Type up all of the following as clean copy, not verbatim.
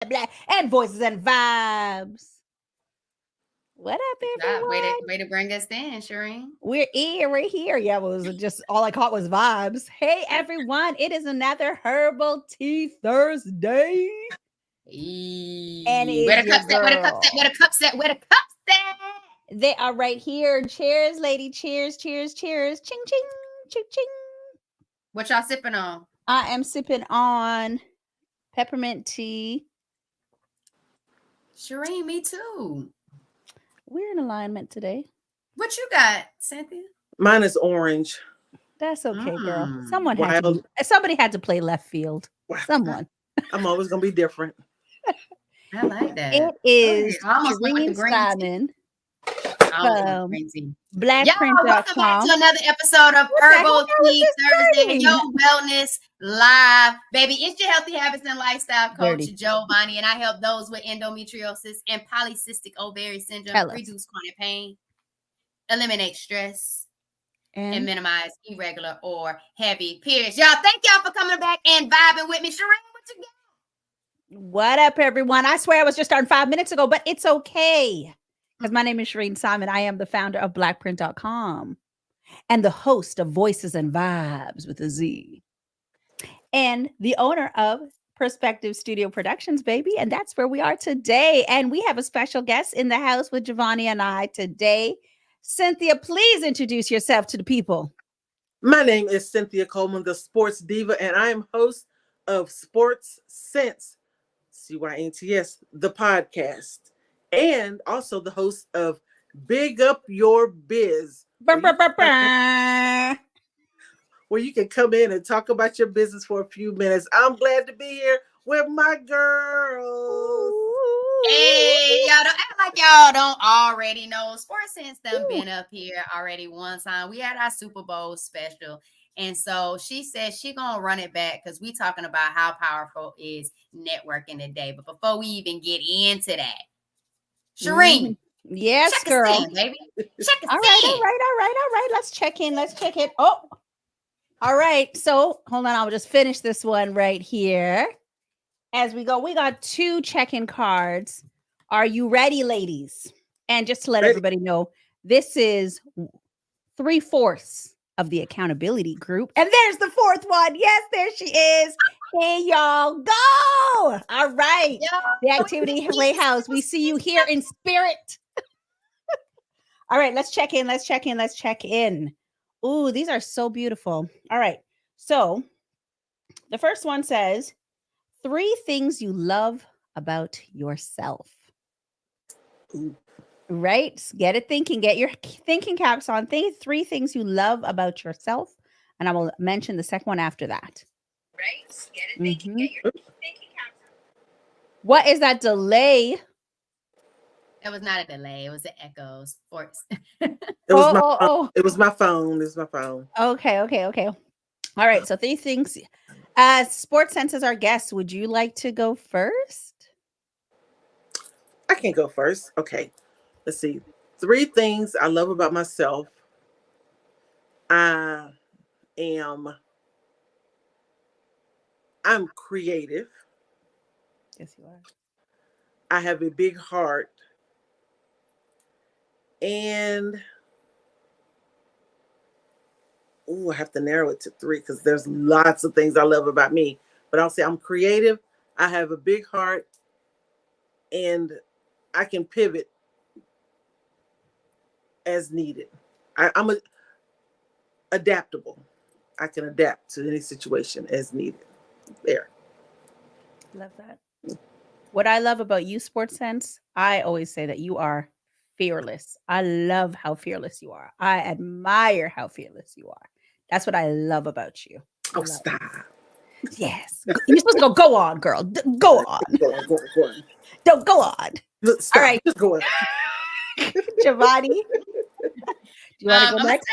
blah, and voices and vibes. What up, everyone? Way to bring us in, Shireen. We're here. We're here. Yeah, well, it was just all I caught was vibes. Hey, everyone! It is another Herbal Tea Thursday, and it Where is the your cups at? Where the cups at? girl. Where the cups at? Where the cups at? They are right here. Cheers, lady. Cheers, cheers, cheers. Ching, ching, ching, ching. What y'all sipping on? I am sipping on peppermint tea. Shireen, me too. We're in alignment today. What you got, Cynthia? Mine is orange. That's okay, girl. Wild. Somebody had to play left field. Someone. I'm always gonna be different. I like that. It is I almost went with the Shireen green Simon. green tea. Blackprint.com. Welcome back to another episode of Herbal Tea Thursday, your wellness live. Baby, it's your healthy habits and lifestyle coach, Giovanni, and I help those with endometriosis and polycystic ovary syndrome reduce chronic pain, eliminate stress, and minimize irregular or heavy periods. Y'all, thank y'all for coming back and vibing with me. Shireen, what you got? What up, everyone? I swear I was just starting 5 minutes ago, but it's okay. Because my name is Shireen Simon. I am the founder of Blackprint.com and the host of Voices and Vibes with a Z. And the owner of Perspective Studio Productions, baby. And that's where we are today. And we have a special guest in the house with Giovanni and I today. Cynthia, please introduce yourself to the people. My name is Cynthia Coleman, the sports diva, and I am host of Sports Sense, CYNTS, the podcast, and also the host of Big Up Your Biz, where you can come in and talk about your business for a few minutes. I'm glad to be here with my girls. Hey, y'all don't act like y'all don't already know. Sports Sense done been up here already one time. We had our Super Bowl special. And so she said she gonna run it back because we talking about how powerful is networking today. But before we even get into that, Shireen. Yes, check girl. Us in, baby. Check us all right. Let's check in. Oh, all right. So hold on. I'll just finish this one right here. As we go, we got 2 check-in cards. Are you ready, ladies? And just to let everybody know, this is 3/4 of the accountability group. And there's the 4th one. Yes, there she is. Hey, y'all, go. All right. The Activity Playhouse. We see you here in spirit. All right, let's check in. Ooh, these are so beautiful. All right. So the first one says, 3 things you love about yourself. Ooh. Right? Get it thinking. Get your thinking caps on. 3 things you love about yourself. And I will mention the second one after that. Right? Get it thinking. Get your thinking caps on. What is that delay? It was not a delay. It was an echo. Sports. It was my phone. Okay. All right. So 3 things. Sports Sense is our guest. Would you like to go first? I can go first. Okay. Let's see. 3 things I love about myself. I'm creative. Yes, you are. I have a big heart. And I have to narrow it to 3 because there's lots of things I love about me. But I'll say I'm creative. I have a big heart, and I can pivot as needed. I'm adaptable. I can adapt to any situation as needed. There. Love that. What I love about you, Sports Sense, I always say that you are fearless. I love how fearless you are. I admire how fearless you are. That's what I love about you. Oh, stop. Yes. You're supposed to go on, girl. Go on. Go on. Don't go on. Stop. All right. Just go on. Giovanni, do you want to go next?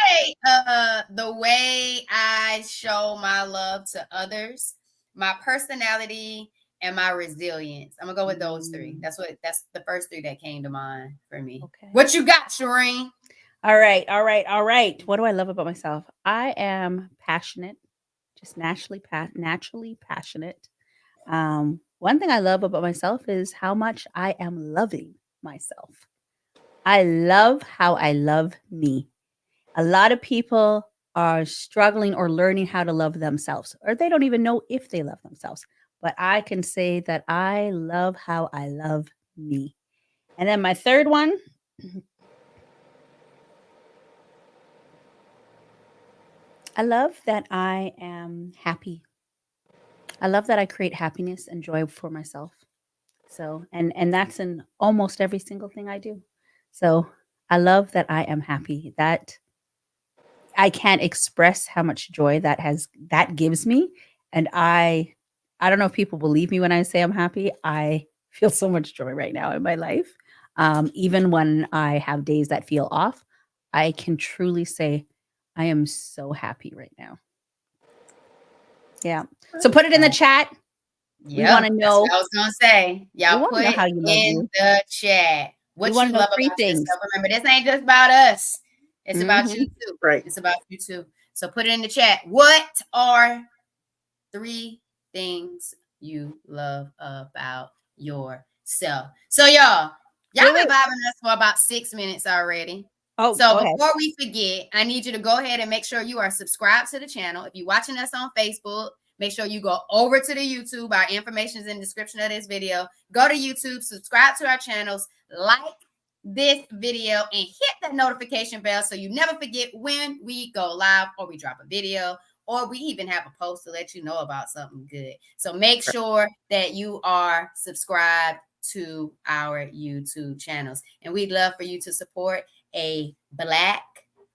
I'm gonna say the way I show my love to others, my personality, and my resilience. I'm gonna go with those 3. That's the first 3 that came to mind for me. Okay. What you got, Shireen? All right. What do I love about myself? I am passionate, just naturally passionate. One one thing I love about myself is how much I am loving myself. I love how I love me. A lot of people are struggling or learning how to love themselves, or they don't even know if they love themselves. But I can say that I love how I love me. And then my third one, I love that I am happy. I love that I create happiness and joy for myself. So, and that's in almost every single thing I do. So, I love that I am happy. That I can't express how much joy that gives me, and I don't know if people believe me when I say I'm happy. I feel so much joy right now in my life. Even when I have days that feel off, I can truly say I am so happy right now. Yeah. So put it in the chat. We Yeah, wanna that's know what I was gonna say. Y'all wanna put know how you love in you. the chat We what wanna you know love 3 about things. yourself. Remember, this ain't just about us. It's about you Mhm. too. Right. It's about you too. So put it in the chat. What are 3 things you love about yourself? So y'all Wait, been wait. vibing us for about 6 minutes already. Oh, So go ahead. before we forget, I need you to go ahead and make sure you are subscribed to the channel. If you're watching us on Facebook, make sure you go over to the YouTube. Our information is in the description of this video. Go to YouTube, subscribe to our channels, like this video, and hit that notification bell so you never forget when we go live or we drop a video or we even have a post to let you know about something good. So make sure that you are subscribed to our YouTube channels. And we'd love for you to support a Black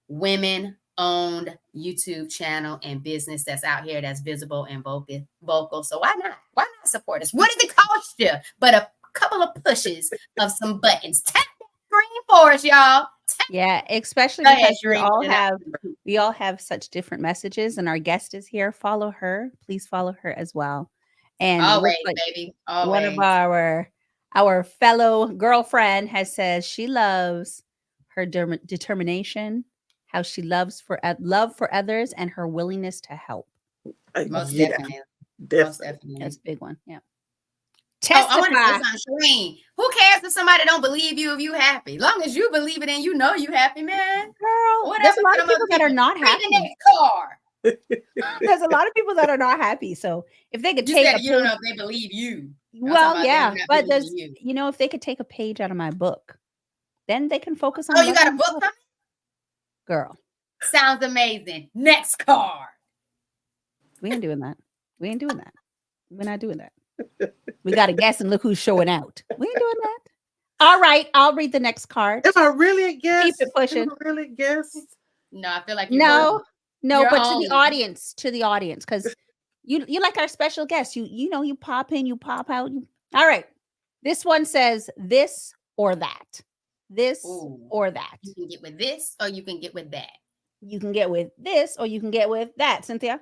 women-owned YouTube channel and business that's out here that's visible and vocal. So why not? Why not support us? What does it cost you? But a couple of pushes of some buttons. Tap that screen for us, y'all. Yeah, especially Go ahead, because we Shereen, all and I- have such different messages, and our guest is here. Follow her. Please follow her as well. And it Always, looks like baby. one of Always. our fellow girlfriend has said she loves her determination, how she loves love for others, and her willingness to help. Most Yeah, definitely. Most definitely. definitely. That's a big one. Yeah. Oh, I want to say Testify. something, Shereen. Who cares if somebody don't believe you if you happy? Long as you believe it and you know you happy, man. Girl, What there's a happened lot to of them people other that are people? not Read the happy. next car. There's a lot of people that are not happy. So if they could You take said a you don't page, know if they believe you. I'm talking well, about yeah, them not but believing you. if they could take a page out of my book, then they can focus on Oh, you got a loving book themselves. coming? Girl, Sounds amazing. Next card. we ain't doing that. We ain't doing that. We're not doing that. We got to guess and look who's showing out. We ain't doing that. All right, I'll read the next card. Am I really a guest? Keep it pushing. Am I really a guest? No, I feel like you're No, home. no, You're but home. to the audience, because you like our special guest. You pop in, you pop out. All right. This one says this or that. This Ooh. or that. You can get with this or you can get with that. You can get with this or you can get with that, Cynthia.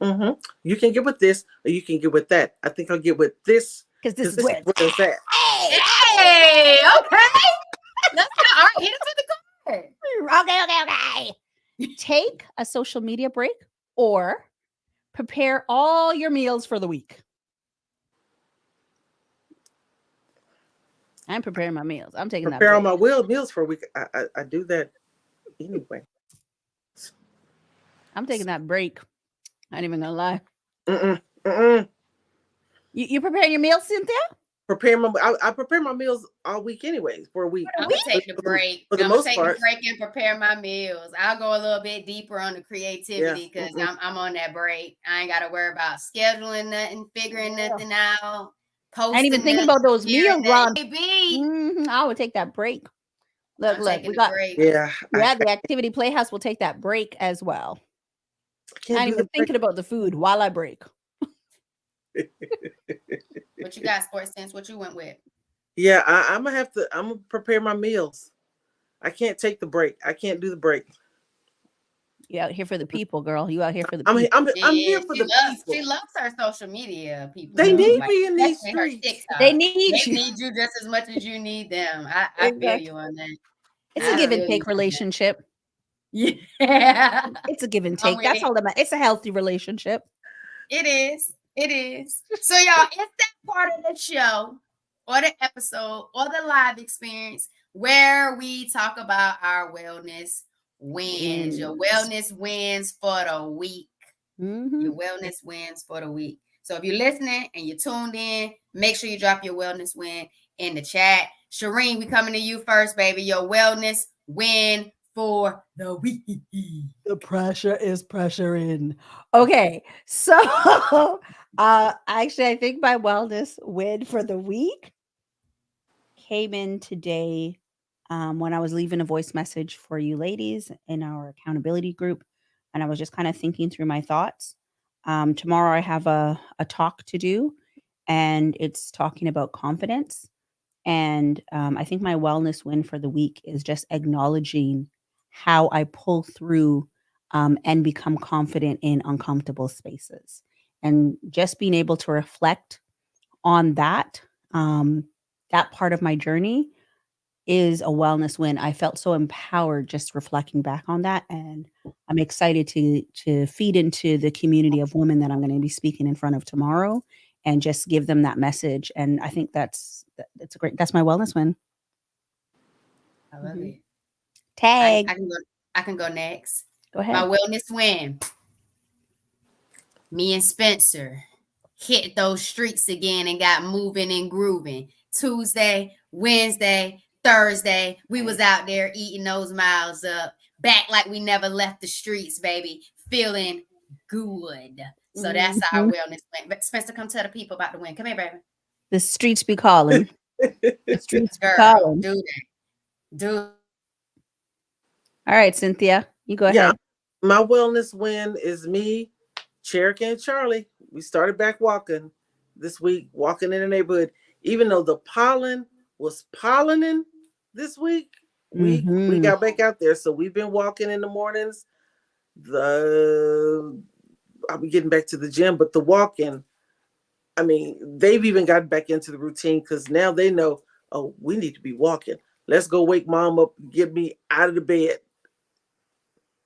Mm-hmm. You can get with this or you can get with that. I think I'll get with this Because this is this where is where it's at. Hey, okay. Let's go. All right, hit us with the card. Okay. Take a social media break or prepare all your meals for the week. I'm preparing my meals. I'm taking Prepare all that my meals for a week. I do that anyway. I'm taking that break. I ain't even gonna lie. Mm-mm. You preparing your meals, Cynthia? I prepare my meals all week anyways for a week. I'm gonna take the break. For the I'm most gonna take part. the break and prepare my meals. I'll go a little bit deeper on the creativity because I'm on that break. I ain't gotta worry about scheduling nothing, figuring nothing out. I ain't even thinking about those meals, Ron. Baby. I would take that break. Look, we the got break. the activity playhouse will take that break as well. I ain't even thinking about the food while I break. What you got, Sports Sense? What you went with? Yeah, I'm gonna prepare my meals. I can't take the break. I can't do the break. You out here for the people, girl. You out here for the people. I'm here for the people. She loves her social media people. They need me in these streets. They need you. They need you just as much as you need them. I feel you on that. It's a give and take relationship. Yeah. It's a give and take. That's all that matters. It's a healthy relationship. It is. It is. So, y'all, it's that part of the show or the episode or the live experience where we talk about our wellness wins. Your wellness wins for the week. Your wellness wins for the week. So if you're listening and you're tuned in, make sure you drop your wellness win in the chat. Shireen, we coming to you first, baby. Your wellness win for the week. The pressure is pressuring. Okay, so actually, I think my wellness win for the week came in today when I was leaving a voice message for you ladies in our accountability group, and I was just kind of thinking through my thoughts. Tomorrow, I have a talk to do, and it's talking about confidence. And I think my wellness win for the week is just acknowledging how I pull through and become confident in uncomfortable spaces. And just being able to reflect on that, that part of my journey is a wellness win. I felt so empowered just reflecting back on that. And I'm excited to feed into the community of women that I'm going to be speaking in front of tomorrow and just give them that message. And I think that's that's my wellness win. I love it. Tag. I can go next. Go ahead. My wellness win. Me and Spencer hit those streets again and got moving and grooving. Tuesday, Wednesday, Thursday, we was out there eating those miles up, back like we never left the streets, baby, feeling good. So that's our wellness win. But Spencer, come tell the people about the win. Come here, baby. The streets be calling. The streets be calling. Do. All right, Cynthia, you go ahead. My wellness win is me, Cherokee and Charlie. We started back walking this week, walking in the neighborhood. Even though the pollen was pollening this week, we got back out there. So we've been walking in the mornings. I'll be getting back to the gym, but the walking, I mean, they've even gotten back into the routine because now they know, oh, we need to be walking. Let's go wake mom up, get me out of the bed.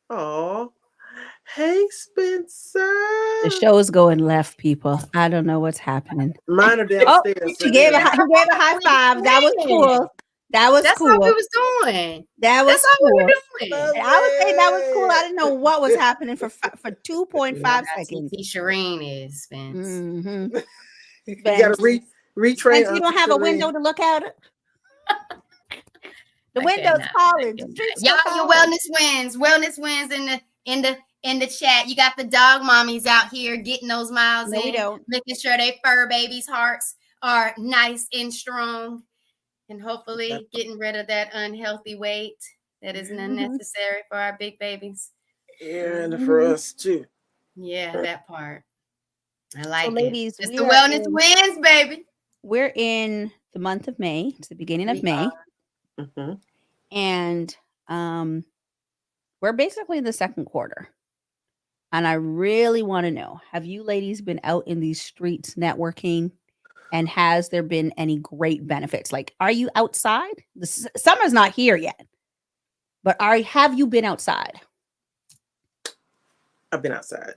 Oh, hey, Spencer. The show's going left, people. I don't know what's happening. Mine are downstairs. Oh, he gave a high five. That was cool. That's cool. That's all we was doing. That's all cool. we were doing. I was saying that was cool. I didn't know what was happening for 2.5 seconds. Shireen is, Spence. You got to retrain. You don't have a window to look out. The window's calling. Y'all, your wellness wins. Wellness wins in the chat. You got the dog mommies out here getting those miles in. We don't. Making sure they fur babies' hearts are nice and strong. And hopefully getting rid of that unhealthy weight that isn't unnecessary for our big babies. Yeah, and for us too. Yeah, that part. I like ladies, it. It's the wellness wins, baby. We're in the month of May. It's the beginning of May. And we're basically in the second quarter. And I really want to know, have you ladies been out in these streets networking? And has there been any great benefits? Like, are you outside? The summer's not here yet. But have you been outside? I've been outside.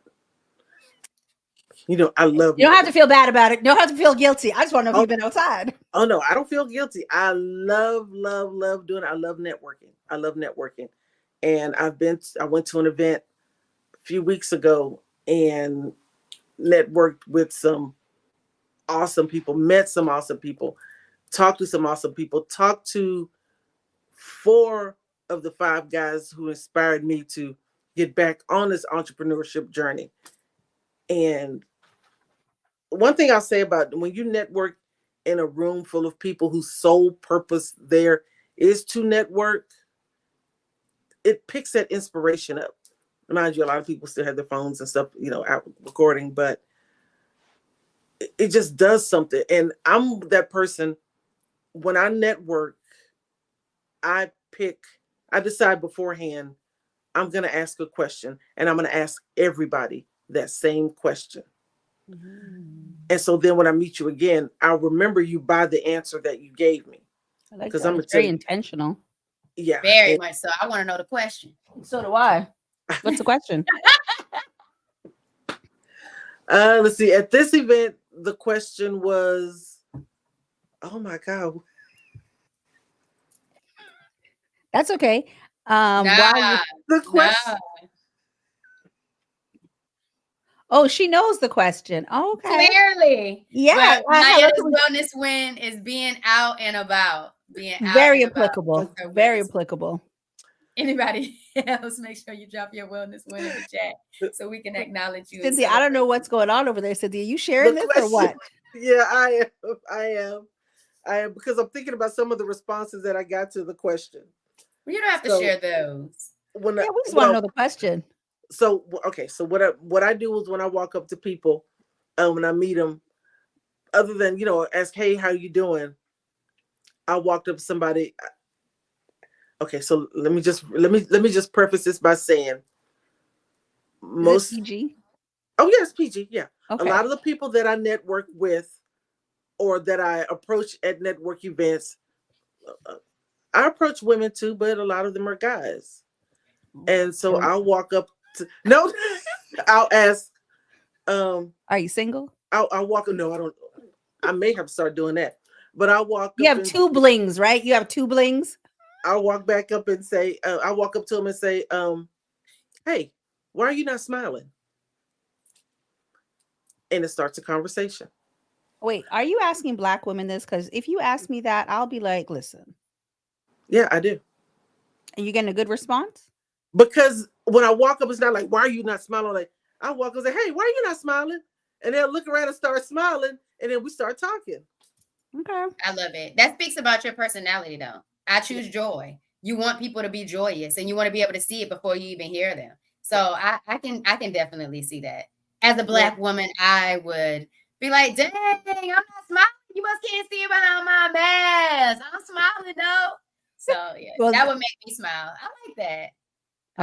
You know, I love. You don't have to feel bad about it. You don't have to feel guilty. I just want to know if you've been outside. Oh no, I don't feel guilty. I love doing it. I love networking. And I went to an event a few weeks ago and networked with some awesome people, met some awesome people, talked to some awesome people, talked to 4 of the 5 guys who inspired me to get back on this entrepreneurship journey. And one thing I'll say about when you network in a room full of people whose sole purpose there is to network, it picks that inspiration up. Mind you, a lot of people still have their phones and stuff, out recording, but it just does something. And I'm that person, when I network, I decide beforehand, I'm going to ask a question and I'm going to ask everybody that same question. And so then when I meet you again, I'll remember you by the answer that you gave me. Because I'm very intentional. Yeah. Very much so. I want to know the question. So do I. What's the question? Let's see. At this event, the question was, oh my God. That's okay. Nah, The question. Oh, she knows the question. Okay. clearly. Yeah. But Hello. Maya's wellness win is being out and about. Being out Very and about. applicable. Her Very wellness. applicable. Anybody else, make sure you drop your wellness win in the chat so we can acknowledge you. Cynthia, I don't know what's going on over there. Cynthia, you sharing The this or what? Yeah, I am because I'm thinking about some of the responses that I got to the question. Well, you don't have to share those. We just want to know the question. So okay, so what I do is when I walk up to people, when I meet them, other than ask, hey, how you doing? I walked up to somebody. Okay, so let me just preface this by saying most PG. Oh yes, PG. Yeah, okay. A lot of the people that I network with, or that I approach at network events, I approach women too, but a lot of them are guys. And so I'll walk up to I'll ask, are you single? I'll walk. No, I don't. I may have to start doing that, but I'll walk. You have two blings, right? You have two blings. I'll walk back up and say, I'll walk up to them and say, hey, why are you not smiling? And it starts a conversation. Wait, are you asking Black women this? Because if you ask me that, I'll be like, listen. Yeah, I do. And you getting a good response? Because when I walk up, it's not like, why are you not smiling? Like, I walk up and say, hey, why are you not smiling? And they'll look around and start smiling, and then we start talking. Okay. I love it. That speaks about your personality, though. I choose joy. You want people to be joyous, and you want to be able to see it before you even hear them. So I can definitely see that. As a Black woman, I would be like, dang, I'm not smiling. You must can't see it behind my mask. I'm smiling though. So yeah, that would make me smile. I like that.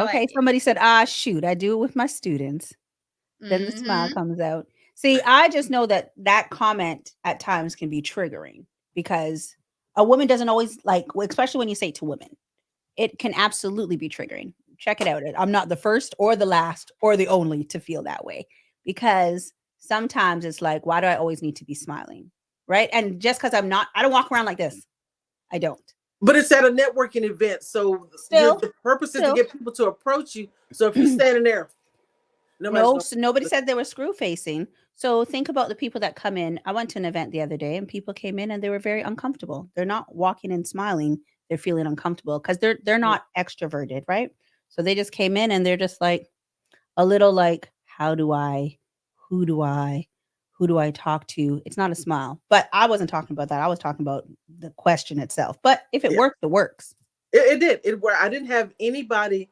Okay, somebody said, shoot, I do it with my students. Then the smile comes out. See, I just know that comment at times can be triggering because a woman doesn't always like, especially when you say it to women, it can absolutely be triggering. Check it out. I'm not the first or the last or the only to feel that way, because sometimes it's like, why do I always need to be smiling? Right. And just because I don't walk around like this. I don't. But it's at a networking event. So the purpose is to get people to approach you. So if you're standing there, nobody said they were screw facing. So think about the people that come in. I went to an event the other day and people came in and they were very uncomfortable. They're not walking and smiling. They're feeling uncomfortable because they're not extroverted, right? So they just came in and they're just like a little like, who do I talk to? It's not a smile. But I wasn't talking about that. I was talking about the question itself. But if it works, it works. It did. It worked. I didn't have anybody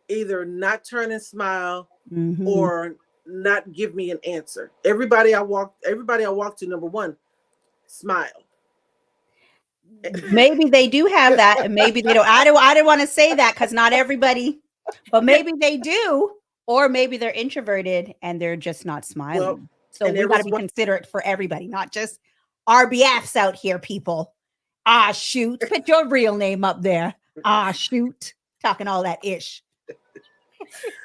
either not turn and smile or not give me an answer. Everybody I walked to, number one, smile. Maybe they do have that, and maybe they don't. I didn't want to say that because not everybody, but maybe they do, or maybe they're introverted and they're just not smiling. Well, so we got to be considerate for everybody, not just RBFs out here, people. Shoot, put your real name up there. Shoot, talking all that ish.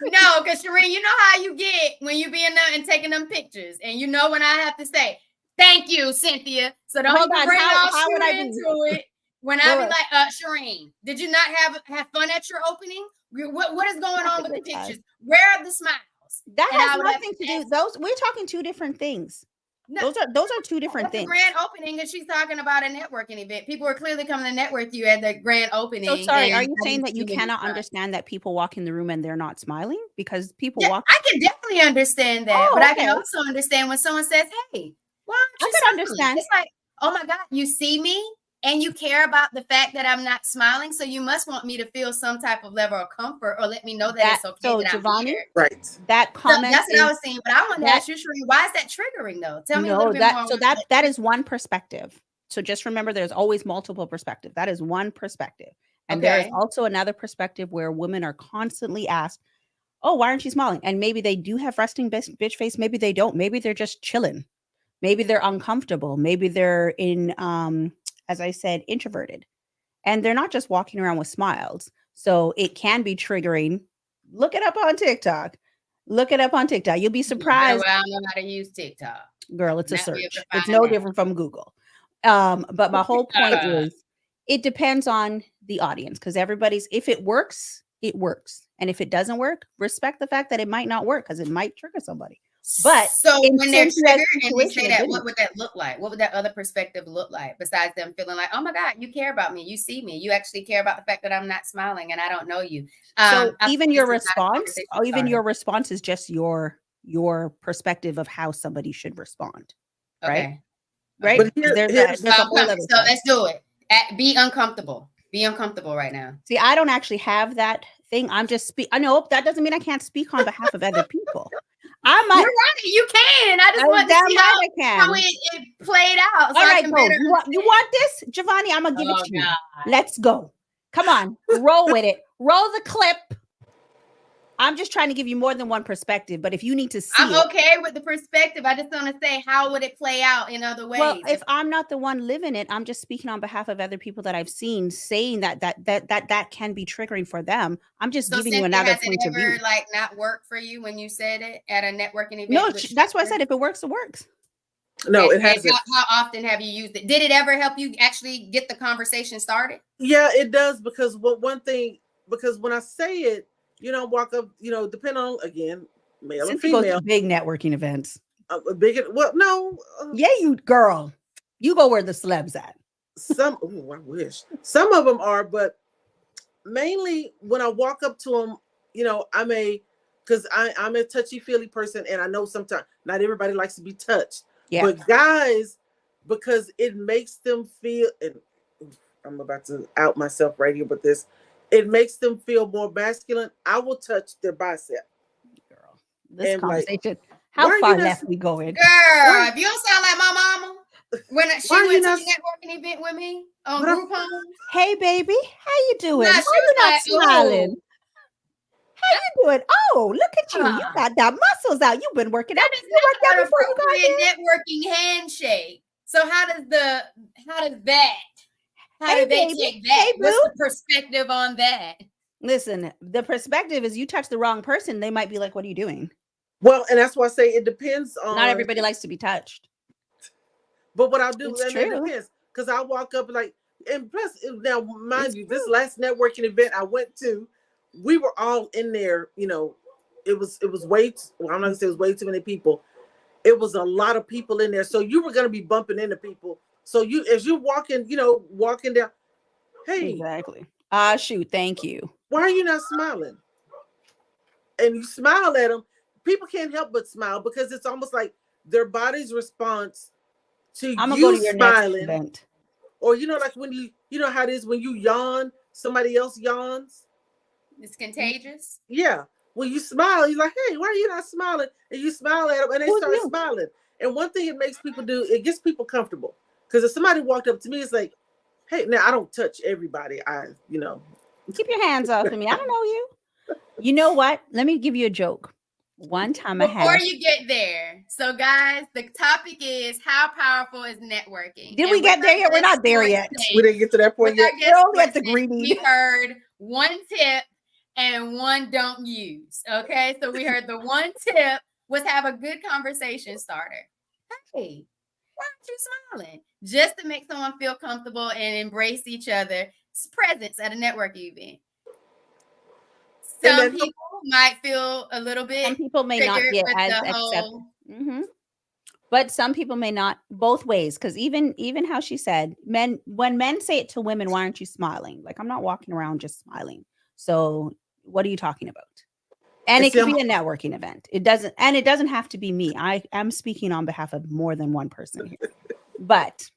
No, because Shireen, you know how you get when you be in there and taking them pictures, and you know when I have to say, thank you, Cynthia. So don't even bring all Shireen into it. When I be like, Shireen, did you not have fun at your opening? What is going on with the pictures? Where are the smiles? That has nothing to do. We're talking two different things. No, those are two different things. The grand opening, and she's talking about a networking event. People are clearly coming to network you at the grand opening. So sorry, are you saying that you cannot understand that people walk in the room and they're not smiling? Because people walk. I can definitely understand that, but I can also understand when someone says, "Hey, why aren't you smiling?" Understand. It's like, oh my God, you see me and you care about the fact that I'm not smiling, so you must want me to feel some type of level of comfort or let me know that it's okay. So, that I'm here. Right. That comment. So that's what I was saying, but I want to ask you, Shereen, why is that triggering though? Tell me a little bit more. So that is one perspective. So just remember, there's always multiple perspectives. That is one perspective, and there is also another perspective where women are constantly asked, "Oh, why aren't you smiling?" And maybe they do have resting bitch face. Maybe they don't. Maybe they're just chilling. Maybe they're uncomfortable. Maybe they're in as I said, introverted, and they're not just walking around with smiles. So it can be triggering. Look it up on TikTok. Look it up on TikTok. You'll be surprised. Well, I don't know how to use TikTok. Girl, it's a Now we have to search. It's find no out. different from Google. But my whole point is it depends on the audience because if it works, it works. And if it doesn't work, respect the fact that it might not work because it might trigger somebody. But so when they're triggered and they say that, it what would that look like? What would that other perspective look like besides them feeling like, oh my God, you care about me, you see me, you actually care about the fact that I'm not smiling and I don't know you. So even your response, is just your perspective of how somebody should respond. Okay. Right? But there's a whole other so let's do it. Be uncomfortable. Be uncomfortable right now. See, I don't actually have that thing. I'm just I know that doesn't mean I can't speak on behalf of other people. You're right. You can. I just want to see how it played out. All right, go. You want this, Giovanni? I'm gonna give it to you. Let's go. Come on, roll with it. Roll the clip. I'm just trying to give you more than one perspective, but if you need to see I'm okay with the perspective. I just want to say, how would it play out in other ways? Well, if I'm not the one living it, I'm just speaking on behalf of other people that I've seen saying that can be triggering for them. I'm just giving you another point of view. Like not work for you when you said it at a networking event? No, that's why I said if it works, it works. No, it hasn't. How often have you used it? Did it ever help you actually get the conversation started? Yeah, it does because because when I say it, walk up, depend on, again, male and female. Big networking events. No. You girl. You go where the celebs at. I wish. Some of them are, but mainly when I walk up to them, because I'm a touchy-feely person, and I know sometimes not everybody likes to be touched. Yeah. But guys, because it makes them feel, and I'm about to out myself right here with this, it makes them feel more masculine. I will touch their bicep. Girl, this conversation, how far left we going? Girl, if you don't sound like my mama, when she went to the networking event with me on Groupon. Hey, baby, how you doing? Why you not smiling? How you doing? Oh, look at you. You got that muscles out. You've been working out. You worked out before you got here. Networking handshake. So how does that? How do they take that? What's the perspective on that? Listen, the perspective is you touch the wrong person, they might be like, what are you doing? Well, and that's why I say it depends on. Not everybody likes to be touched. But what I'll do, it depends. Because I walk up and plus, now, mind you, this last networking event I went to, we were all in there, it was way, I'm not gonna say it was way too many people. It was a lot of people in there. So you were gonna be bumping into people. So as you're walking down, hey. Exactly. Shoot, thank you. Why are you not smiling? And you smile at them. People can't help but smile because it's almost like their body's response to you smiling. Or like when you know how it is when you yawn, somebody else yawns. It's contagious. Yeah. When you smile, you're like, hey, why are you not smiling? And you smile at them and they start smiling. And one thing it makes people do, it gets people comfortable. Because if somebody walked up to me, it's like, hey, now I don't touch everybody. Keep your hands off of me. I don't know you. You know what? Let me give you a joke. One time before you get there. So guys, the topic is how powerful is networking? Did we get there yet? We're not there yet. We didn't get to that point yet. We're only at the greedy. We heard one tip and one don't use. Okay. So we heard the one tip was have a good conversation starter. Hey, why aren't you smiling? Just to make someone feel comfortable and embrace each other's presence at a networking event. Some people might feel a little bit. Some people may not get as accepted. Mm-hmm. But some people may not, both ways. Because even how she said, when men say it to women, why aren't you smiling? Like, I'm not walking around just smiling. So what are you talking about? And it could be a networking event. It doesn't have to be me. I am speaking on behalf of more than one person here. But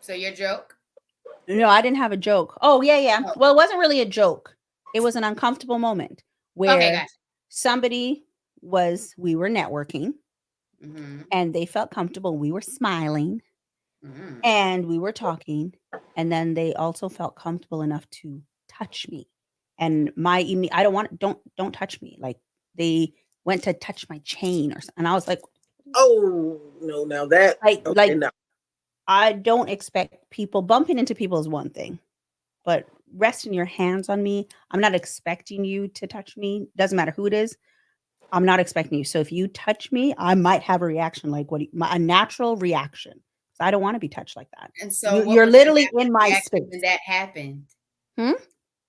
so your joke? No, I didn't have a joke. Oh, yeah. Oh. Well, it wasn't really a joke. It was an uncomfortable moment where we were networking and they felt comfortable. We were smiling and we were talking. And then they also felt comfortable enough to touch me. And don't touch me. Like they went to touch my chain and I was like, oh no, now that no. I don't expect people bumping into people is one thing, but resting your hands on me, I'm not expecting you to touch me. Doesn't matter who it is. I'm not expecting you. So if you touch me, I might have a reaction like a natural reaction. So I don't want to be touched like that. And so what You're was your literally in natural my reaction space. when that happened? Hmm?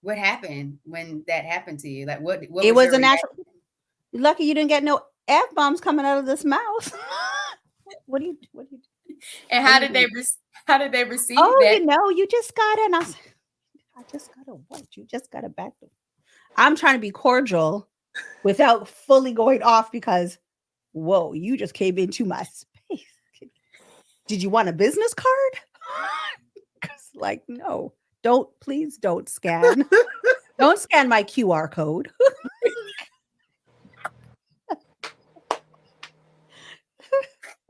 What happened when that happened to you? Like what It was was your a reaction? natural. Lucky you didn't get no F-bombs coming out of this mouth. What do you do? And What how do you did they do? receive Oh, that? you just got it. I just got to what? You just got to back. I'm trying to be cordial without fully going off because, whoa, you just came into my space. Did you want a business card? 'Cause, like, no, please don't scan. Don't scan my QR code.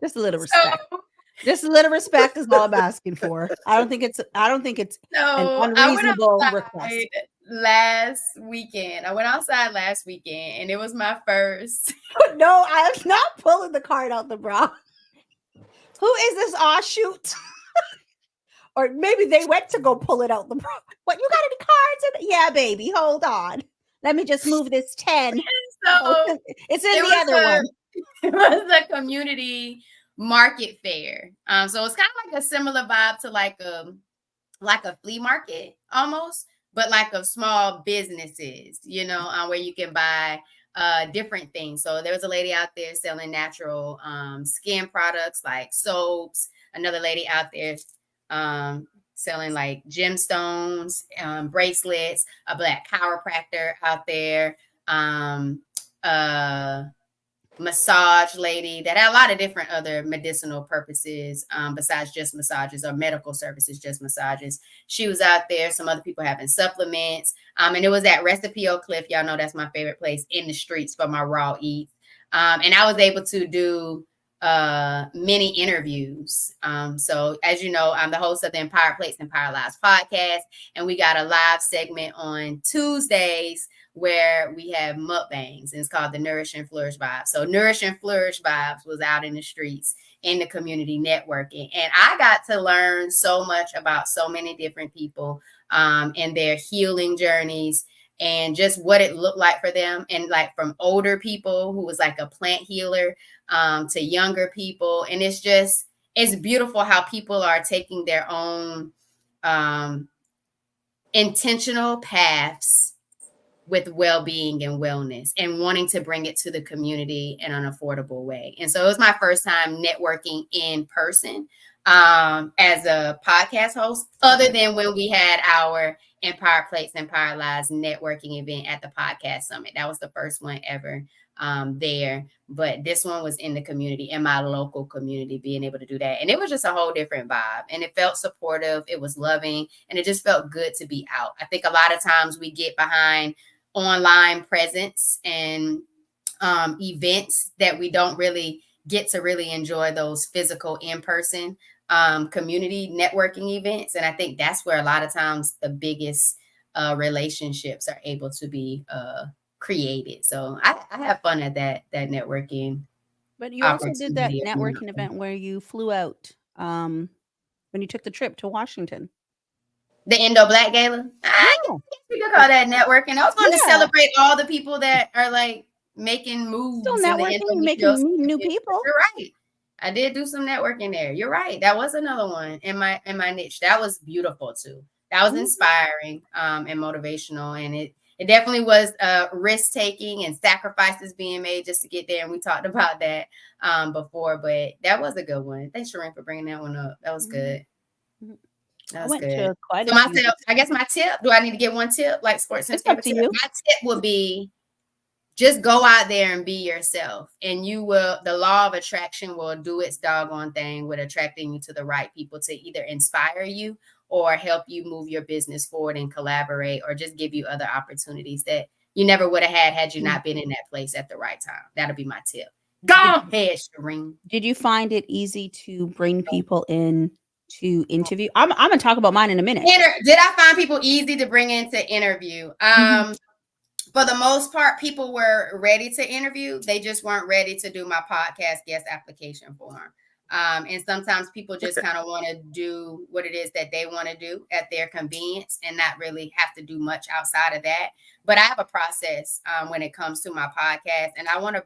Just a little respect. So, Just a little respect is all I'm asking for. I don't think it's an so I went unreasonable request. outside last weekend. I went outside last weekend and it was my first. No, I'm not pulling the card out the bra. Who is this offshoot? Or maybe they went to go pull it out the bra. What, you got any cards? Yeah, baby, hold on. Let me just move this 10. So It's in the other one. It was a community market fair. So it's kind of like a similar vibe to like a flea market almost, but like of small businesses, where you can buy different things. So there was a lady out there selling natural skin products like soaps, another lady out there selling like gemstones, bracelets, a black chiropractor out there, massage lady that had a lot of different other medicinal purposes besides just massages, or medical services, just massages. She was out there. Some other people having supplements. And it was at Recipe Oak Cliff. Y'all know that's my favorite place in the streets for my raw eats. And I was able to do many interviews. So as you know, I'm the host of the Empire Plates, Empire Lives podcast. And we got a live segment on Tuesdays where we have mukbangs, and it's called the Nourish and Flourish Vibes. So Nourish and Flourish Vibes was out in the streets in the community networking. And I got to learn so much about so many different people and their healing journeys and just what it looked like for them. And like from older people who was like a plant healer to younger people. And it's beautiful how people are taking their own intentional paths with well-being and wellness and wanting to bring it to the community in an affordable way. And so it was my first time networking in person as a podcast host, other than when we had our Empire Plates, Empire Lives networking event at the Podcast Summit. That was the first one ever there. But this one was in the community, in my local community, being able to do that. And it was just a whole different vibe. And it felt supportive. It was loving. And it just felt good to be out. I think a lot of times we get behind online presence and events that we don't really get to really enjoy those physical in-person community networking events. And I think that's where a lot of times the biggest relationships are able to be created. So I have fun at that networking. But you also did that networking event where you flew out when you took the trip to Washington. The Indo Black Gala. I guess we could call that networking. I was going to celebrate all the people that are like making moves. Still networking, making new people. You're right. I did do some networking there. You're right. That was another one in my niche. That was beautiful too. That was inspiring and motivational. And it definitely was risk taking and sacrifices being made just to get there. And we talked about that before, but that was a good one. Thanks, Shereen, for bringing that one up. That was good. That was good. So I guess my tip, do I need to get one tip? Like sports and up to you. My tip would be just go out there and be yourself. And the law of attraction will do its doggone thing with attracting you to the right people to either inspire you or help you move your business forward and collaborate or just give you other opportunities that you never would have had you not been in that place at the right time. That'll be my tip. Go ahead, Shereen. Did you find it easy to bring people in to interview? I'm going to talk about mine in a minute. Did I find people easy to bring in to interview? For the most part, people were ready to interview. They just weren't ready to do my podcast guest application form. And sometimes people just kind of want to do what it is that they want to do at their convenience and not really have to do much outside of that. But I have a process when it comes to my podcast, and I want to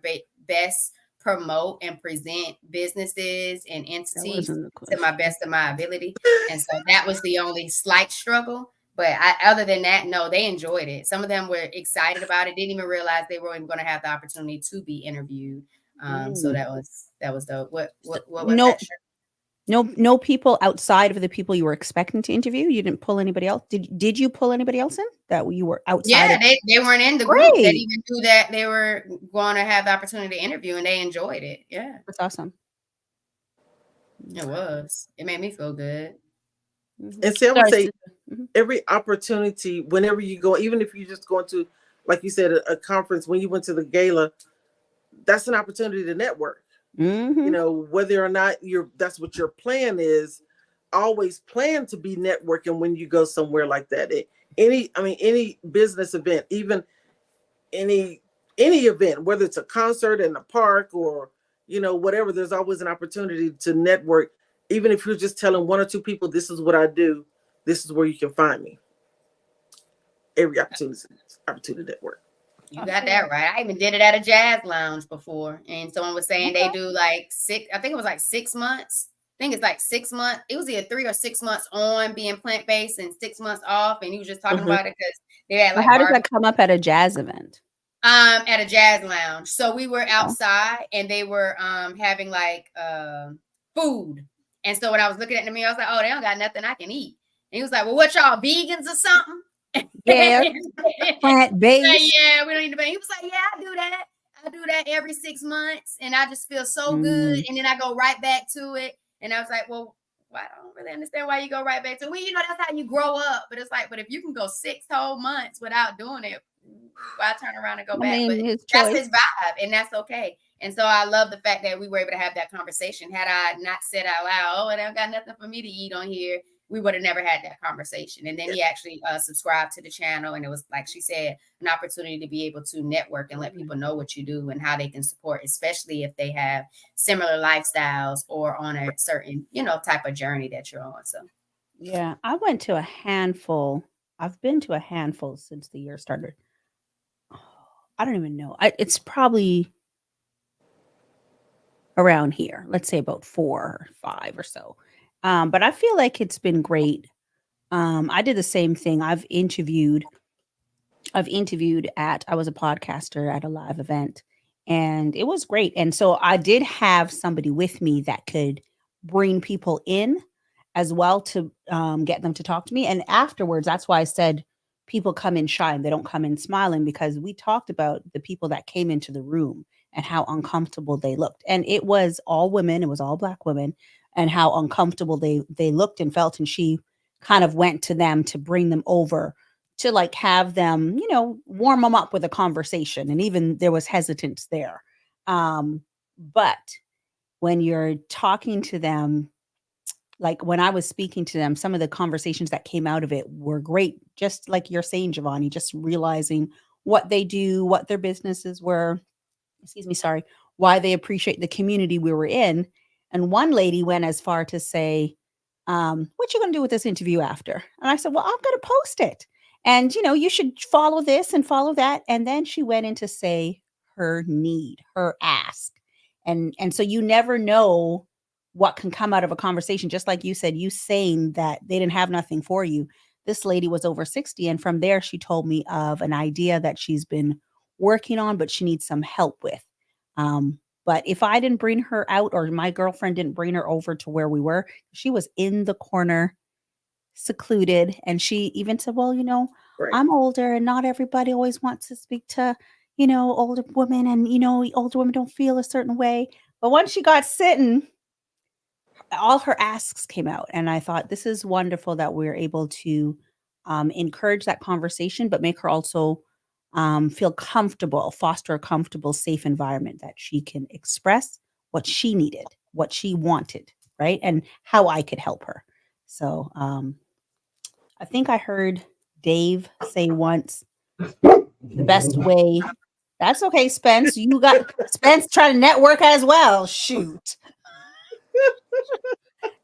best promote and present businesses and entities to my best of my ability. And so that was the only slight struggle. But other than that, no, they enjoyed it. Some of them were excited about it, didn't even realize they were even going to have the opportunity to be interviewed. So that was dope. What was that? No people outside of the people you were expecting to interview. You didn't pull anybody else. Did you pull anybody else in that you were outside? Yeah, they weren't in the group that even knew that they were going to have the opportunity to interview, and they enjoyed it. Yeah, that's awesome. It was. It made me feel good. And see, I would say every opportunity, whenever you go, even if you're just going to, like you said, a conference, when you went to the gala, that's an opportunity to network. You know, whether or not that's what your plan is, always plan to be networking when you go somewhere like that. Any business event, even any event, whether it's a concert in a park or, you know, whatever, there's always an opportunity to network. Even if you're just telling one or two people, this is what I do, this is where you can find me. Every opportunity to network. You got that right. I even did it at a jazz lounge before. And someone was saying they do like 6 months. I think it's like 6 months. It was either 3 or 6 months on being plant-based and 6 months off. And he was just talking about it because they had like. How does that come up at a jazz event? At a jazz lounge. So we were outside and they were having like food. And so when I was looking at the menu, I was like, oh, they don't got nothing I can eat. And he was like, well, what y'all, vegans or something? Yeah, plant-based. Yeah, we don't need to be. He was like, yeah, I do that. I do that every 6 months, and I just feel so good. And then I go right back to it. And I was like, well, I don't really understand why you go right back to it. Well, you know, that's how you grow up. But it's like, but if you can go 6 whole months without doing it, why turn around and go back? But that's his vibe, and that's okay. And so I love the fact that we were able to have that conversation. Had I not said out loud, oh, they don't got nothing for me to eat on here, we would have never had that conversation. And then he actually subscribed to the channel. And it was, like she said, an opportunity to be able to network and let people know what you do and how they can support, especially if they have similar lifestyles or on a certain, you know, type of journey that you're on. So, yeah, I went to a handful. I've been to a handful since the year started. I don't even know. It's probably around here. Let's say about 4 or 5 or so. But I feel like it's been great. I did the same thing. I was a podcaster at a live event, and it was great. And so I did have somebody with me that could bring people in as well to get them to talk to me. And afterwards, that's why I said people come in shy and they don't come in smiling, because we talked about the people that came into the room and how uncomfortable they looked. And it was all women. It was all Black women. And how uncomfortable they looked and felt. And she kind of went to them to bring them over to like have them, you know, warm them up with a conversation. And even there was hesitance there. But when you're talking to them, like when I was speaking to them, some of the conversations that came out of it were great. Just like you're saying, Giovanni, just realizing what they do, what their businesses were, why they appreciate the community we were in. And one lady went as far to say, what you going to do with this interview after? And I said, well, I'm going to post it. And, you know, you should follow this and follow that. And then she went in to say her need, her ask. And so you never know what can come out of a conversation. Just like you said, you saying that they didn't have nothing for you. This lady was over 60. And from there, she told me of an idea that she's been working on, but she needs some help with. But if I didn't bring her out, or my girlfriend didn't bring her over to where we were, she was in the corner, secluded. And she even said, well, you know, I'm older and not everybody always wants to speak to, you know, older women. And, you know, older women don't feel a certain way. But once she got sitting, all her asks came out. And I thought, this is wonderful that we're able to encourage that conversation, but make her also feel comfortable, foster a comfortable, safe environment that she can express what she needed, what she wanted, right? And how I could help her. So I think I heard Dave say once, the best way. That's okay, Spence. You got Spence trying to network as well. Shoot.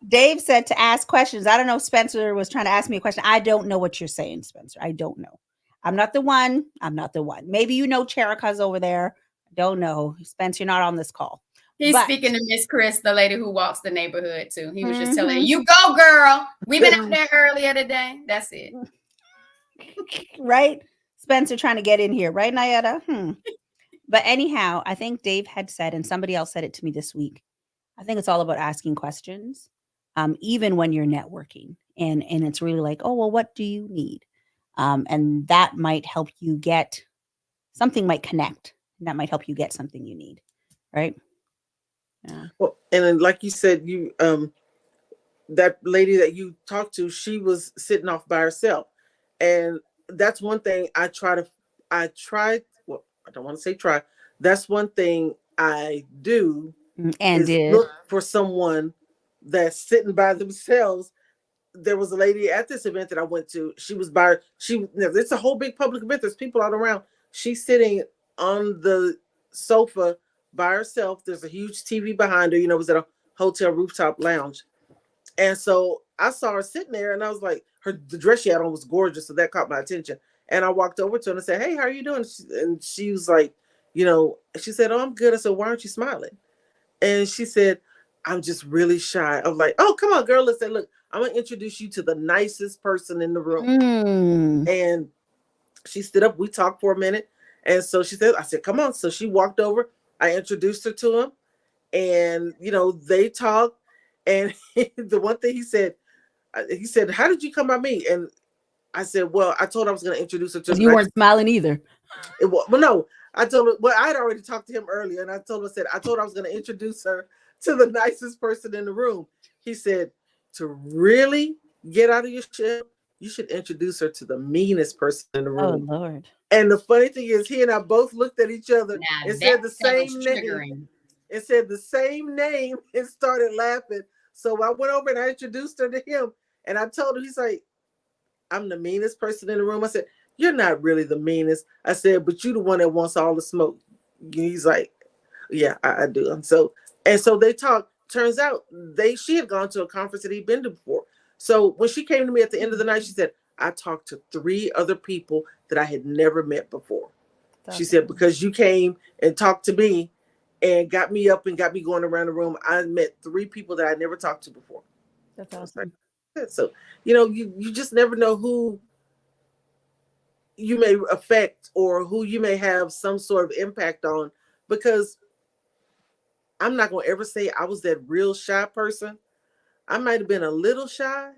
Dave said to ask questions. I don't know if Spencer was trying to ask me a question. I don't know what you're saying, Spencer. I don't know. I'm not the one. I'm not the one. Maybe you know Cherika's over there. I don't know. Spencer, you're not on this call. He's speaking to Miss Chris, the lady who walks the neighborhood too. He was just telling her, you go, girl. We've been out there earlier today. That's it. Right? Spencer trying to get in here, right, Nayetta? But anyhow, I think Dave had said, and somebody else said it to me this week, I think it's all about asking questions, even when you're networking. And it's really like, oh, well, what do you need? And that might help you get something might connect. And that might help you get something you need. Right? Yeah. Well, and then, like you said, you that lady that you talked to, she was sitting off by herself. And that's one thing I tried, well, I don't want to say try. That's one thing I do and look for someone that's sitting by themselves. There was a lady at this event that I went to. She was it's a whole big public event. There's people all around. She's sitting on the sofa by herself. There's a huge TV behind her. It was at a hotel rooftop lounge. And so I saw her sitting there, and I was like, the dress she had on was gorgeous, so that caught my attention. And I walked over to her and I said, hey, how are you doing? And she was like, she said, oh, I'm good. I said, why aren't you smiling? And she said, I'm just really shy. I was like, oh, come on, girl. Let's say, look, I'm going to introduce you to the nicest person in the room. And she stood up. We talked for a minute. And so I said, come on. So she walked over. I introduced her to him. And, they talked. And the one thing he said, how did you come by me? And I said, well, I told her I was going to introduce her to you weren't smiling either. Well, no, I told her, I had already talked to him earlier. And I told her I was going to introduce her to the nicest person in the room. He said, to really get out of your shell, you should introduce her to the meanest person in the room. Oh, Lord. And the funny thing is, he and I both looked at each other and said the same name. It said the same name and started laughing. So I went over and I introduced her to him. And I told him, he's like, I'm the meanest person in the room. I said, you're not really the meanest. I said, but you're the one that wants all the smoke. He's like, yeah, I do. And so they talked. Turns out she had gone to a conference that he'd been to before. So when she came to me at the end of the night, she said, I talked to 3 other people that I had never met before. She said, because you came and talked to me and got me up and got me going around the room, I met 3 people that I never talked to before. That's awesome. So, you just never know who you may affect or who you may have some sort of impact on, because I'm not going to ever say I was that real shy person. I might have been a little shy,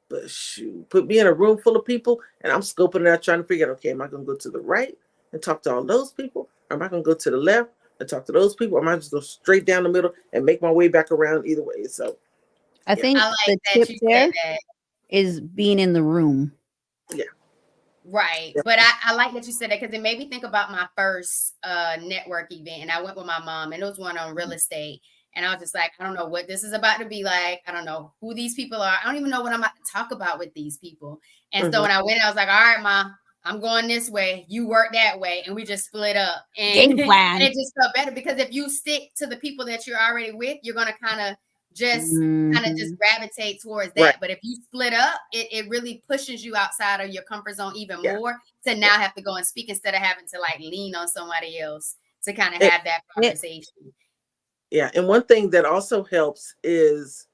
but shoot, put me in a room full of people and I'm scoping it out trying to figure out, okay, am I going to go to the right and talk to all those people? Or am I going to go to the left and talk to those people? Or am I just go straight down the middle and make my way back around either way? So I think the tip there is being in the room. Yeah. Right. Yeah. But I like that you said that, because it made me think about my first network event. And I went with my mom, and it was one on real estate. And I was just like, I don't know what this is about to be like. I don't know who these people are. I don't even know what I'm about to talk about with these people. And so when I went, I was like, all right, Ma, I'm going this way. You work that way. And we just split up. And, game plan. And it just felt better, because if you stick to the people that you're already with, you're going to kind of just gravitate towards that. Right. But if you split up, it really pushes you outside of your comfort zone even more, to now have to go and speak instead of having to like lean on somebody else to kind of have that conversation. Yeah. And one thing that also helps is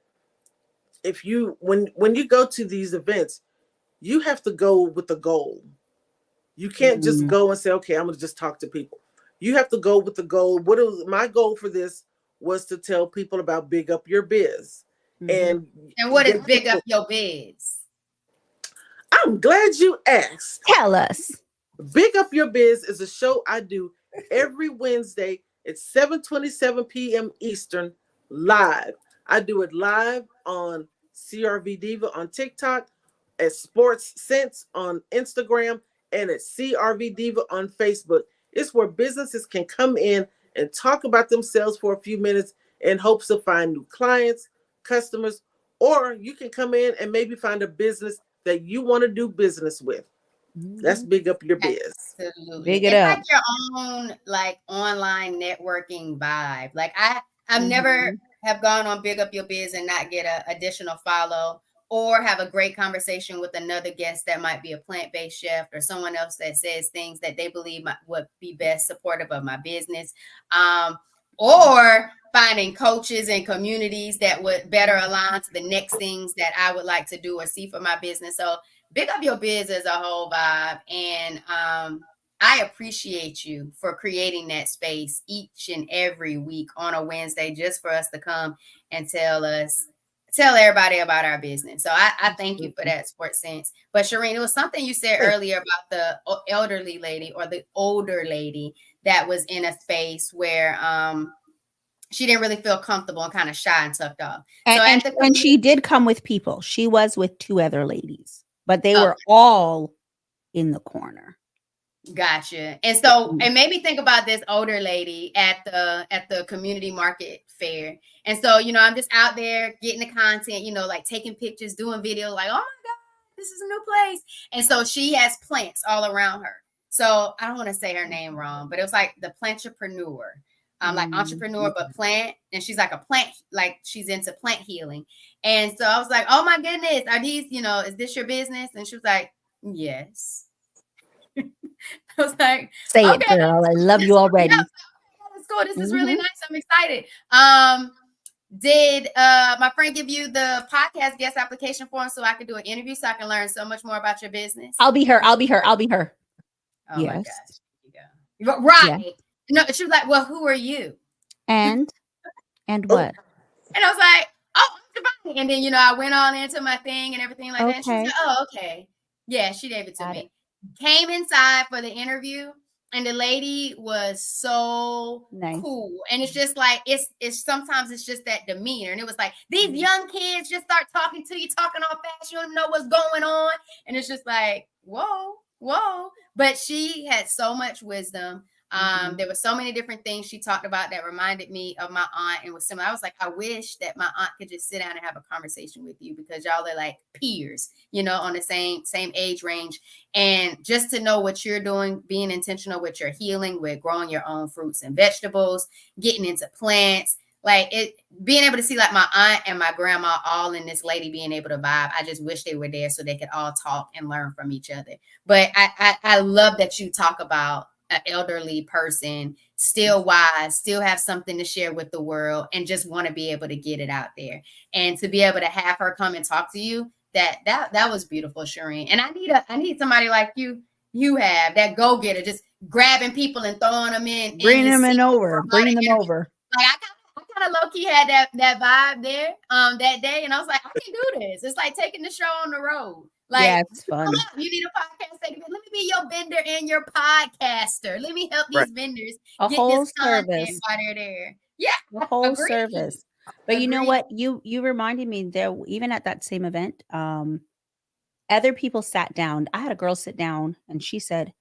if you, when you go to these events, you have to go with a goal. You can't just go and say, okay, I'm going to just talk to people. You have to go with the goal. My goal for this was to tell people about Big Up Your Biz. And what is Big Up Your Biz? I'm glad you asked. Tell us. Big Up Your Biz is a show I do every Wednesday at 7:27 p.m. Eastern, live. I do it live on CRV Diva on TikTok, at Sports Sense on Instagram, and at CRV Diva on Facebook. It's where businesses can come in and talk about themselves for a few minutes in hopes of find new clients, customers, or you can come in and maybe find a business that you want to do business with. That's Big Up Your Biz. Absolutely. Big it up. Like your own like online networking vibe. Like I've never have gone on Big Up Your Biz and not get an additional follow, or have a great conversation with another guest that might be a plant-based chef or someone else that says things that they believe would be best supportive of my business, or finding coaches and communities that would better align to the next things that I would like to do or see for my business. So Big Up Your Biz is a whole vibe. And I appreciate you for creating that space each and every week on a Wednesday, just for us to come and tell everybody about our business. So I thank you for that, Sports Sense. But Shireen, it was something you said earlier about the elderly lady or the older lady that was in a space where she didn't really feel comfortable and kind of shy and tucked off. And she did come with people. She was with 2 other ladies, but they were all in the corner. Gotcha. And so it made me think about this older lady at the community market fair. And so, I'm just out there getting the content, like taking pictures, doing videos, like, oh my God, this is a new place. And so she has plants all around her. So I don't want to say her name wrong, but it was like the plantrepreneur, like entrepreneur, but plant. And she's like a plant, like she's into plant healing. And so I was like, oh my goodness, are these, is this your business? And she was like, yes. I was like, say it, girl. I love you already. Let's go. This is really nice. I'm excited. Did my friend give you the podcast guest application form so I could do an interview so I can learn so much more about your business? I'll be her. Oh yes. My gosh. Right. Yeah. No, she was like, well, who are you? And what? And I was like, oh, I'm Devine. And then, I went on into my thing and everything like that. And she was like, oh, okay. Yeah, she gave it to me. Came inside for the interview, and the lady was so cool. And it's just like it's sometimes it's just that demeanor. And it was like these young kids just start talking to you, talking all fast. You don't even know what's going on. And it's just like, whoa. But she had so much wisdom. There were so many different things she talked about that reminded me of my aunt and was similar. I was like, I wish that my aunt could just sit down and have a conversation with you, because y'all are like peers, on the same age range. And just to know what you're doing, being intentional with your healing, with growing your own fruits and vegetables, getting into plants, like being able to see like my aunt and my grandma all in this lady being able to vibe. I just wish they were there so they could all talk and learn from each other. But I love that you talk about an elderly person, still wise, still have something to share with the world, and just want to be able to get it out there. And to be able to have her come and talk to you, that was beautiful, Shireen. And I need somebody like you have, that go-getter, just grabbing people and throwing them in, bringing them over. Like I kind of low-key had that vibe there that day, and I was like, I can do this. It's like taking the show on the road. Like, yeah, it's fun. You need a podcast segment. Let me be your vendor and your podcaster. Let me help these vendors get this content while they're there. Yeah, a whole service. But you know what? You reminded me that even at that same event, other people sat down. I had a girl sit down, and she said,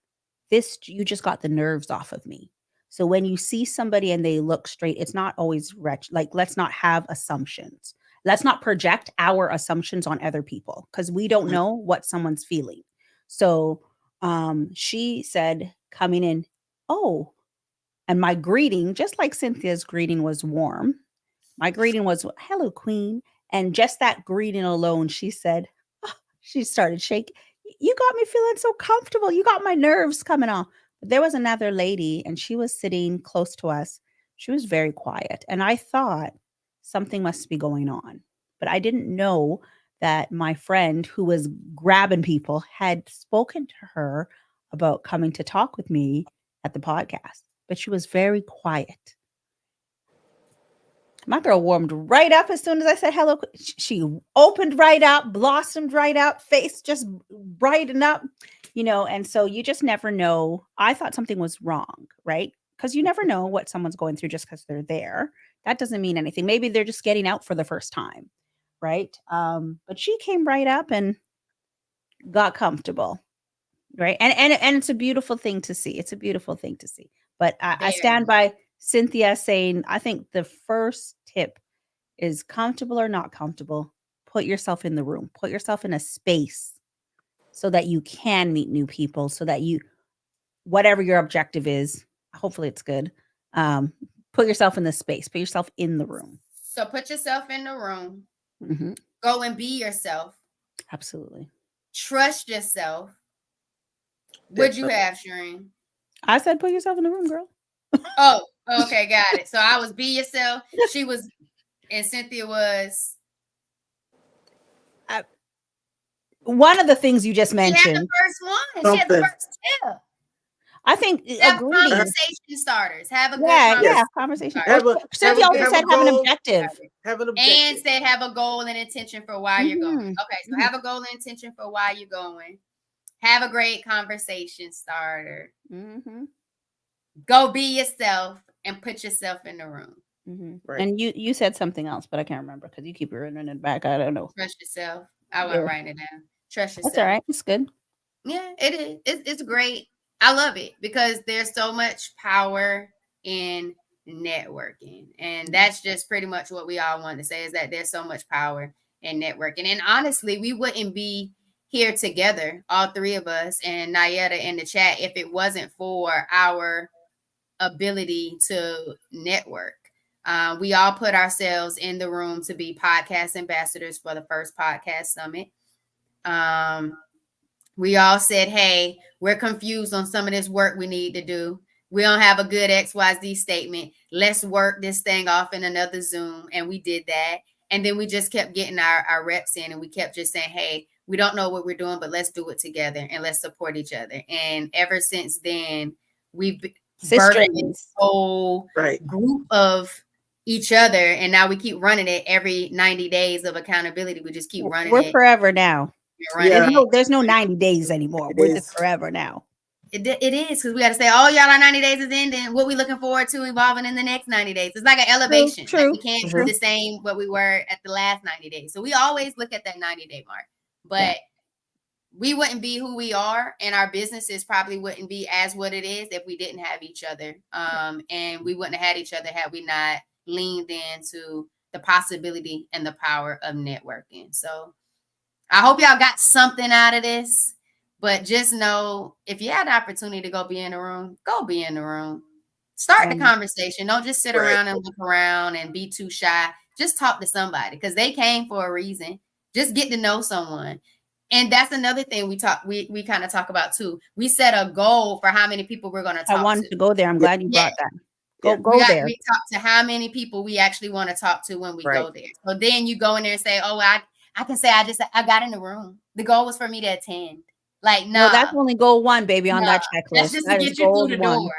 you just got the nerves off of me. So when you see somebody and they look straight, it's not always like, let's not have assumptions. Let's not project our assumptions on other people, because we don't know what someone's feeling. So she said, coming in, and my greeting, just like Cynthia's greeting was warm, my greeting was, hello, queen. And just that greeting alone, she said, she started shaking. You got me feeling so comfortable. You got my nerves coming off. But there was another lady, and she was sitting close to us. She was very quiet. And I thought, something must be going on. But I didn't know that my friend who was grabbing people had spoken to her about coming to talk with me at the podcast. But she was very quiet. My girl warmed right up as soon as I said hello. She opened right up, blossomed right up, face just brightened up, and so you just never know. I thought something was wrong, right? Because you never know what someone's going through just because they're there. That doesn't mean anything. Maybe they're just getting out for the first time, right? But she came right up and got comfortable, right? And it's a beautiful thing to see. It's a beautiful thing to see. But I stand by Cynthia saying, I think the first tip is, comfortable or not comfortable, put yourself in the room, put yourself in a space so that you can meet new people, so that whatever your objective is, hopefully it's good. Put yourself in the space, put yourself in the room. So put yourself in the room. Mm-hmm. Go and be yourself. Absolutely. Trust yourself. What'd you have, Shireen? I said put yourself in the room, girl. Oh, okay, got it. So I was be yourself. She was, and Cynthia was. One of the things you just mentioned. She had the first one. She had the first tip. I think have conversation starters. Have a good conversation. Cynthia also said have an objective. And said have a goal and intention for why you're going. Okay, so have a goal and intention for why you're going. Have a great conversation starter. Mm-hmm. Go be yourself and put yourself in the room. Mm-hmm. Right. And you said something else, but I can't remember because you keep running it back. I don't know. Trust yourself. I wasn't writing it down. Trust yourself. That's all right. It's good. Yeah, it is. It's great. I love it because there's so much power in networking. And that's just pretty much what we all want to say is that there's so much power in networking. And honestly, we wouldn't be here together, all three of us and Nayetta in the chat, if it wasn't for our ability to network. We all put ourselves in the room to be podcast ambassadors for the first podcast summit. We all said, hey, we're confused on some of this work we need to do. We don't have a good XYZ statement. Let's work this thing off in another Zoom. And we did that. And then we just kept getting our reps in and we kept just saying, hey, we don't know what we're doing, but let's do it together and let's support each other. And ever since then, we've birthed this whole group of each other. And now we keep running it every 90 days of accountability. We just keep running it. We're forever now. There's no 90 days anymore. We're just forever now. It is because we got to say, oh, y'all, our 90 days is ending. What we looking forward to evolving in the next 90 days. It's like an elevation. True. Like we can't do the same what we were at the last 90 days. So we always look at that 90-day mark. But we wouldn't be who we are, and our businesses probably wouldn't be as what it is if we didn't have each other. And we wouldn't have had each other had we not leaned into the possibility and the power of networking. So I hope y'all got something out of this. But just know, if you had the opportunity to go be in the room, go be in the room. Start the conversation. Don't just sit around and look around and be too shy. Just talk to somebody because they came for a reason. Just get to know someone. And that's another thing we kind of talk about too. We set a goal for how many people we're going to talk to. I wanted to go there. I'm glad you brought that. Go there. We talk to how many people we actually want to talk to when we go there. So then you go in there and say, oh, I can say I got in the room. The goal was for me to attend. Like, no, that's only goal one, baby, on that checklist. That's just to get you through the door.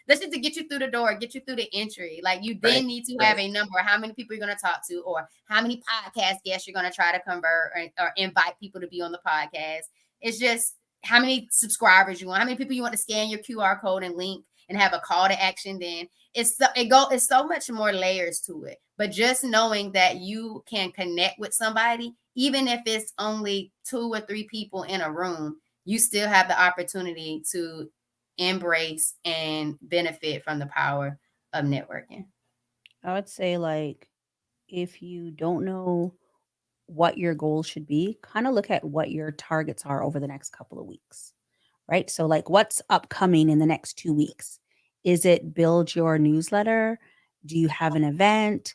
That's just to get you through the door, get you through the entry. Like, you then need to have a number of how many people you're going to talk to or how many podcast guests you're going to try to convert or invite people to be on the podcast. It's just how many subscribers you want, how many people you want to scan your QR code and link and have a call to action. Then it's so much more layers to it. But just knowing that you can connect with somebody, even if it's only 2 or 3 people in a room, you still have the opportunity to embrace and benefit from the power of networking. I would say, like, if you don't know what your goals should be, kind of look at what your targets are over the next couple of weeks, right? So, like, what's upcoming in the next 2 weeks? Is it build your newsletter? Do you have an event?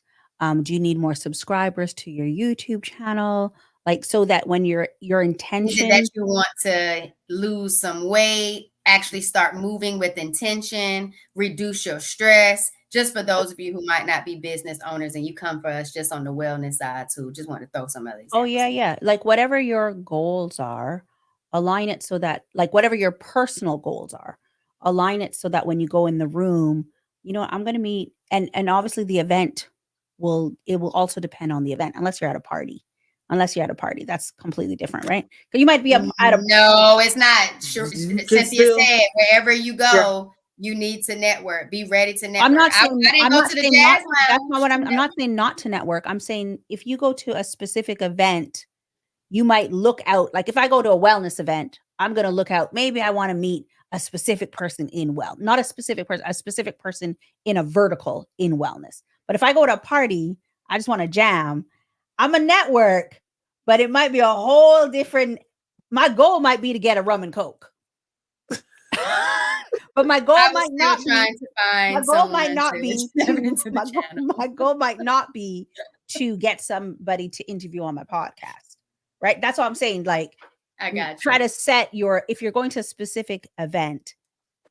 Do you need more subscribers to your YouTube channel? Like, so that when your intention is it that you want to lose some weight, actually start moving with intention, reduce your stress. Just for those of you who might not be business owners and you come for us just on the wellness side too. Just want to throw some of these. Oh, yeah. Like, whatever your goals are, align it so that, like, whatever your personal goals are, align it so that when you go in the room, I'm going to meet, and obviously the event will also depend on the event, unless you're at a party. That's completely different, right? Because you might be at a no, it's not. Cynthia said, wherever you go, you need to network. Be ready to network. I'm not saying I didn't go to the jazz lounge. That's not what I'm not saying not to network. I'm saying if you go to a specific event, you might look out. Like, if I go to a wellness event, I'm going to look out. Maybe I want to meet a specific person in not a specific person in a vertical in wellness. But if I go to a party, I just want to jam. I'm a network, but it might be a whole different. My goal might be to get a rum and coke. But my goal I was might still not trying be. to find My goal might someone not to be step to. into the channel. My goal might not be to get somebody to interview on my podcast. Right. That's what I'm saying. Like, I got try you. to set your. If you're going to a specific event,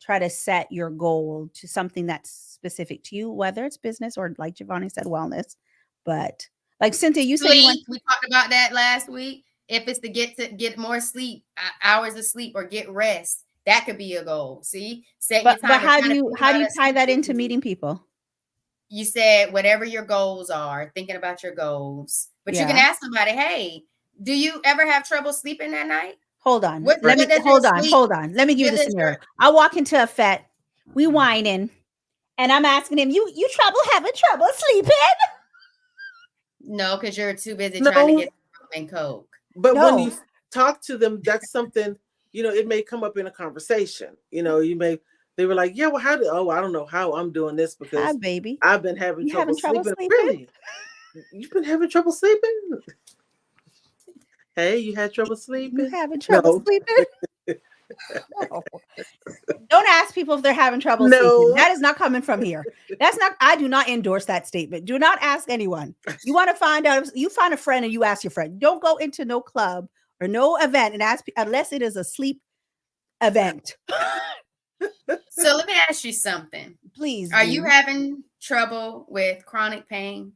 try to set your goal to something that's specific to you, whether it's business or, like Giovanni said, wellness. But like Cynthia, you said you went. We talked about that last week. If it's to get more sleep, hours of sleep, or get rest, that could be a goal. See, set your time. But how do you tie that into sleep meeting people? You said whatever your goals are, thinking about your goals. But you can Yeah. ask somebody, hey, do you ever have trouble sleeping that night? Hold on. What Let me does your hold on. sleep- Hold on. Let me give you what the does scenario. your- I walk into a fet, we whining, and I'm asking him, you having trouble sleeping? No, because you're too busy No. trying to get rum and coke. But when No. you talk to them, that's something, it may come up in a conversation. They were like, yeah, well, I don't know how I'm doing this Hi, because baby. I've been having You trouble having trouble sleeping. sleeping? Really? You've been having trouble sleeping? Hey, you had trouble sleeping? You having trouble sleeping? No. Don't ask people if they're having trouble sleeping. That is not coming from here. I do not endorse that statement. Do not ask anyone. You want to find out, you find a friend and you ask your friend. Don't go into no club or no event and ask unless it is a sleep event. So let me ask you something. Please. Are you having trouble with chronic pain?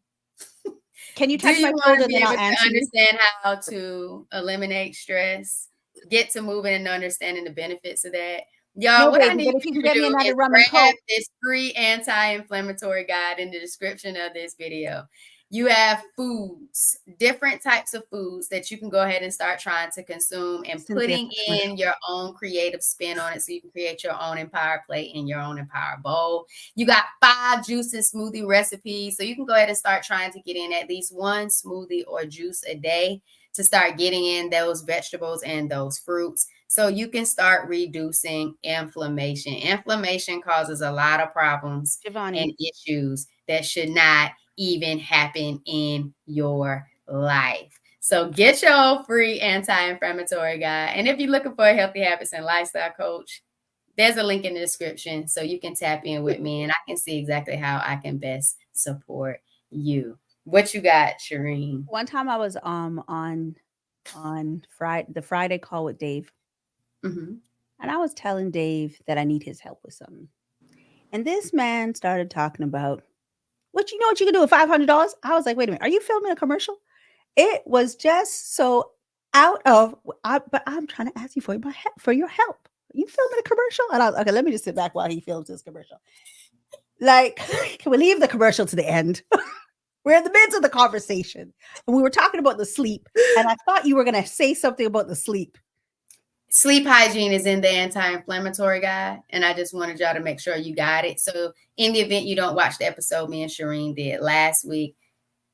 Can you Do touch you my want shoulder to be and able I'll to answer you? understand how to eliminate stress, get to moving and understanding the benefits of that? Y'all, No, what I baby, need but if you you can to get me do another is rum and grab coke. this free anti-inflammatory guide in the description of this video. You have foods, different types of foods that you can go ahead and start trying to consume and putting in your own creative spin on it so you can create your own Empower plate and your own Empower bowl. You got 5 juice and smoothie recipes. So you can go ahead and start trying to get in at least 1 smoothie or juice a day to start getting in those vegetables and those fruits so you can start reducing inflammation. Inflammation causes a lot of problems and issues that should not even happen in your life. So get your free anti-inflammatory guide. And if you're looking for a healthy habits and lifestyle coach, there's a link in the description so you can tap in with me and I can see exactly how I can best support you. What you got, Shireen? One time I was on the Friday call with Dave. Mm-hmm. And I was telling Dave that I need his help with something. And this man started talking about what you can do with $500. I was like, wait a minute, are you filming a commercial? It was just so out of, but I'm trying to ask you for your help. Are you filming a commercial? And I was okay, let me just sit back while he films this commercial. Like, can we leave the commercial to the end? We're in the midst of the conversation. And we were talking about the sleep. And I thought you were going to say something about the sleep. Sleep hygiene is in the anti-inflammatory guide, and I just wanted y'all to make sure you got it. So in the event you don't watch the episode me and Shireen did last week,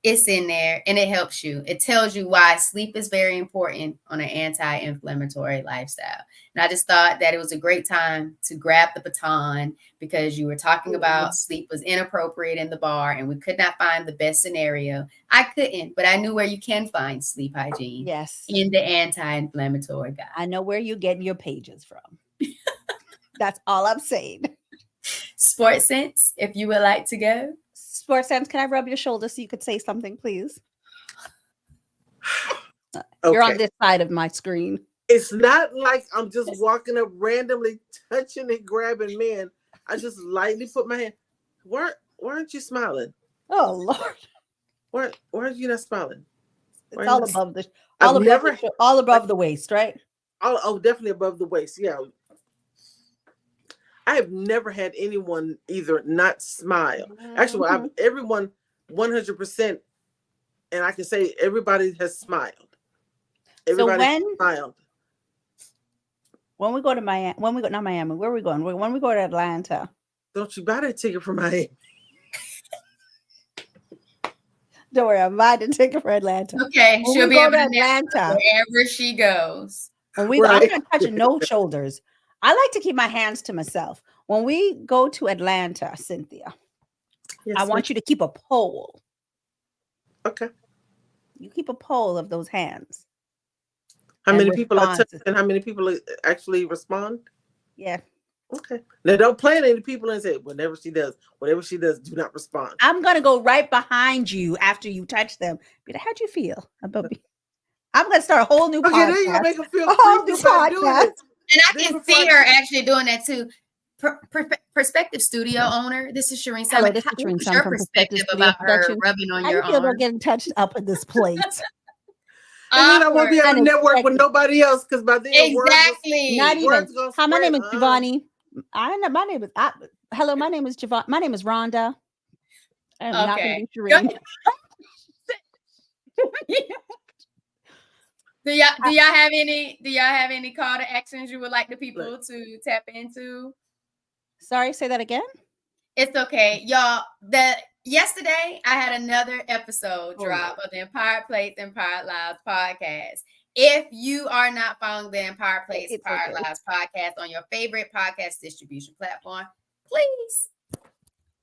it's in there and it helps you. It tells you why sleep is very important on an anti-inflammatory lifestyle. And I just thought that it was a great time to grab the baton because you were talking about sleep was inappropriate in the bar and we could not find the best scenario. I couldn't, but I knew where you can find sleep hygiene. Yes. In the anti-inflammatory guide. I know where you're getting your pages from. That's all I'm saying. Sports Sense, if you would like to go. Sports Sense, can I rub your shoulder so you could say something, please? Okay. You're on this side of my screen. It's not like I'm just walking up randomly, touching and grabbing men. I just lightly put my hand. Why aren't you smiling? Oh Lord. Why are you not smiling? It's all above the waist, right? Oh, definitely above the waist. Yeah. I have never had anyone either not smile. Actually, everyone 100%, and I can say everybody has smiled. Everybody smiled. When we go to Miami, not Miami, where are we going? When we go to Atlanta. Don't you buy that ticket for Miami? Don't worry, I'm buying a ticket for Atlanta. Okay, when she'll be able to Atlanta wherever she goes. When we I'm not touching no shoulders. I like to keep my hands to myself. When we go to Atlanta, Cynthia, yes, I want you to keep a poll. Okay. You keep a poll of those hands. How many people are touching and how many people actually respond? Yeah. Okay. Now don't plan any people and say whatever she does, do not respond. I'm gonna go right behind you after you touch them. Be like, how'd you feel about me? I'm gonna start a whole new podcast. Then you make them feel a whole creepy new about doing podcast. it. And I can see her actually doing that too. Prospective studio owner. This is Shireen. Hello, this is What Shireen was Sun your from perspective Perspective Studio about her Productions. rubbing on How your you feel about arm? getting touched up in this place? And then I won't be able to Unexpected. network with nobody else because by then Exactly. Not even. words gonna Hi, my name is spread. Giovanni. I know my name is. Hello, my name is Giovanni. My name is Rhonda. I'm not gonna be Shireen. Do y'all have any call to actions you would like the people to tap into? Sorry, say that again. It's okay, y'all. Yesterday I had another episode drop of the Empire Plates, Empire Lives podcast. If you are not following the Empire Plates, Empire Lives podcast on your favorite podcast distribution platform, please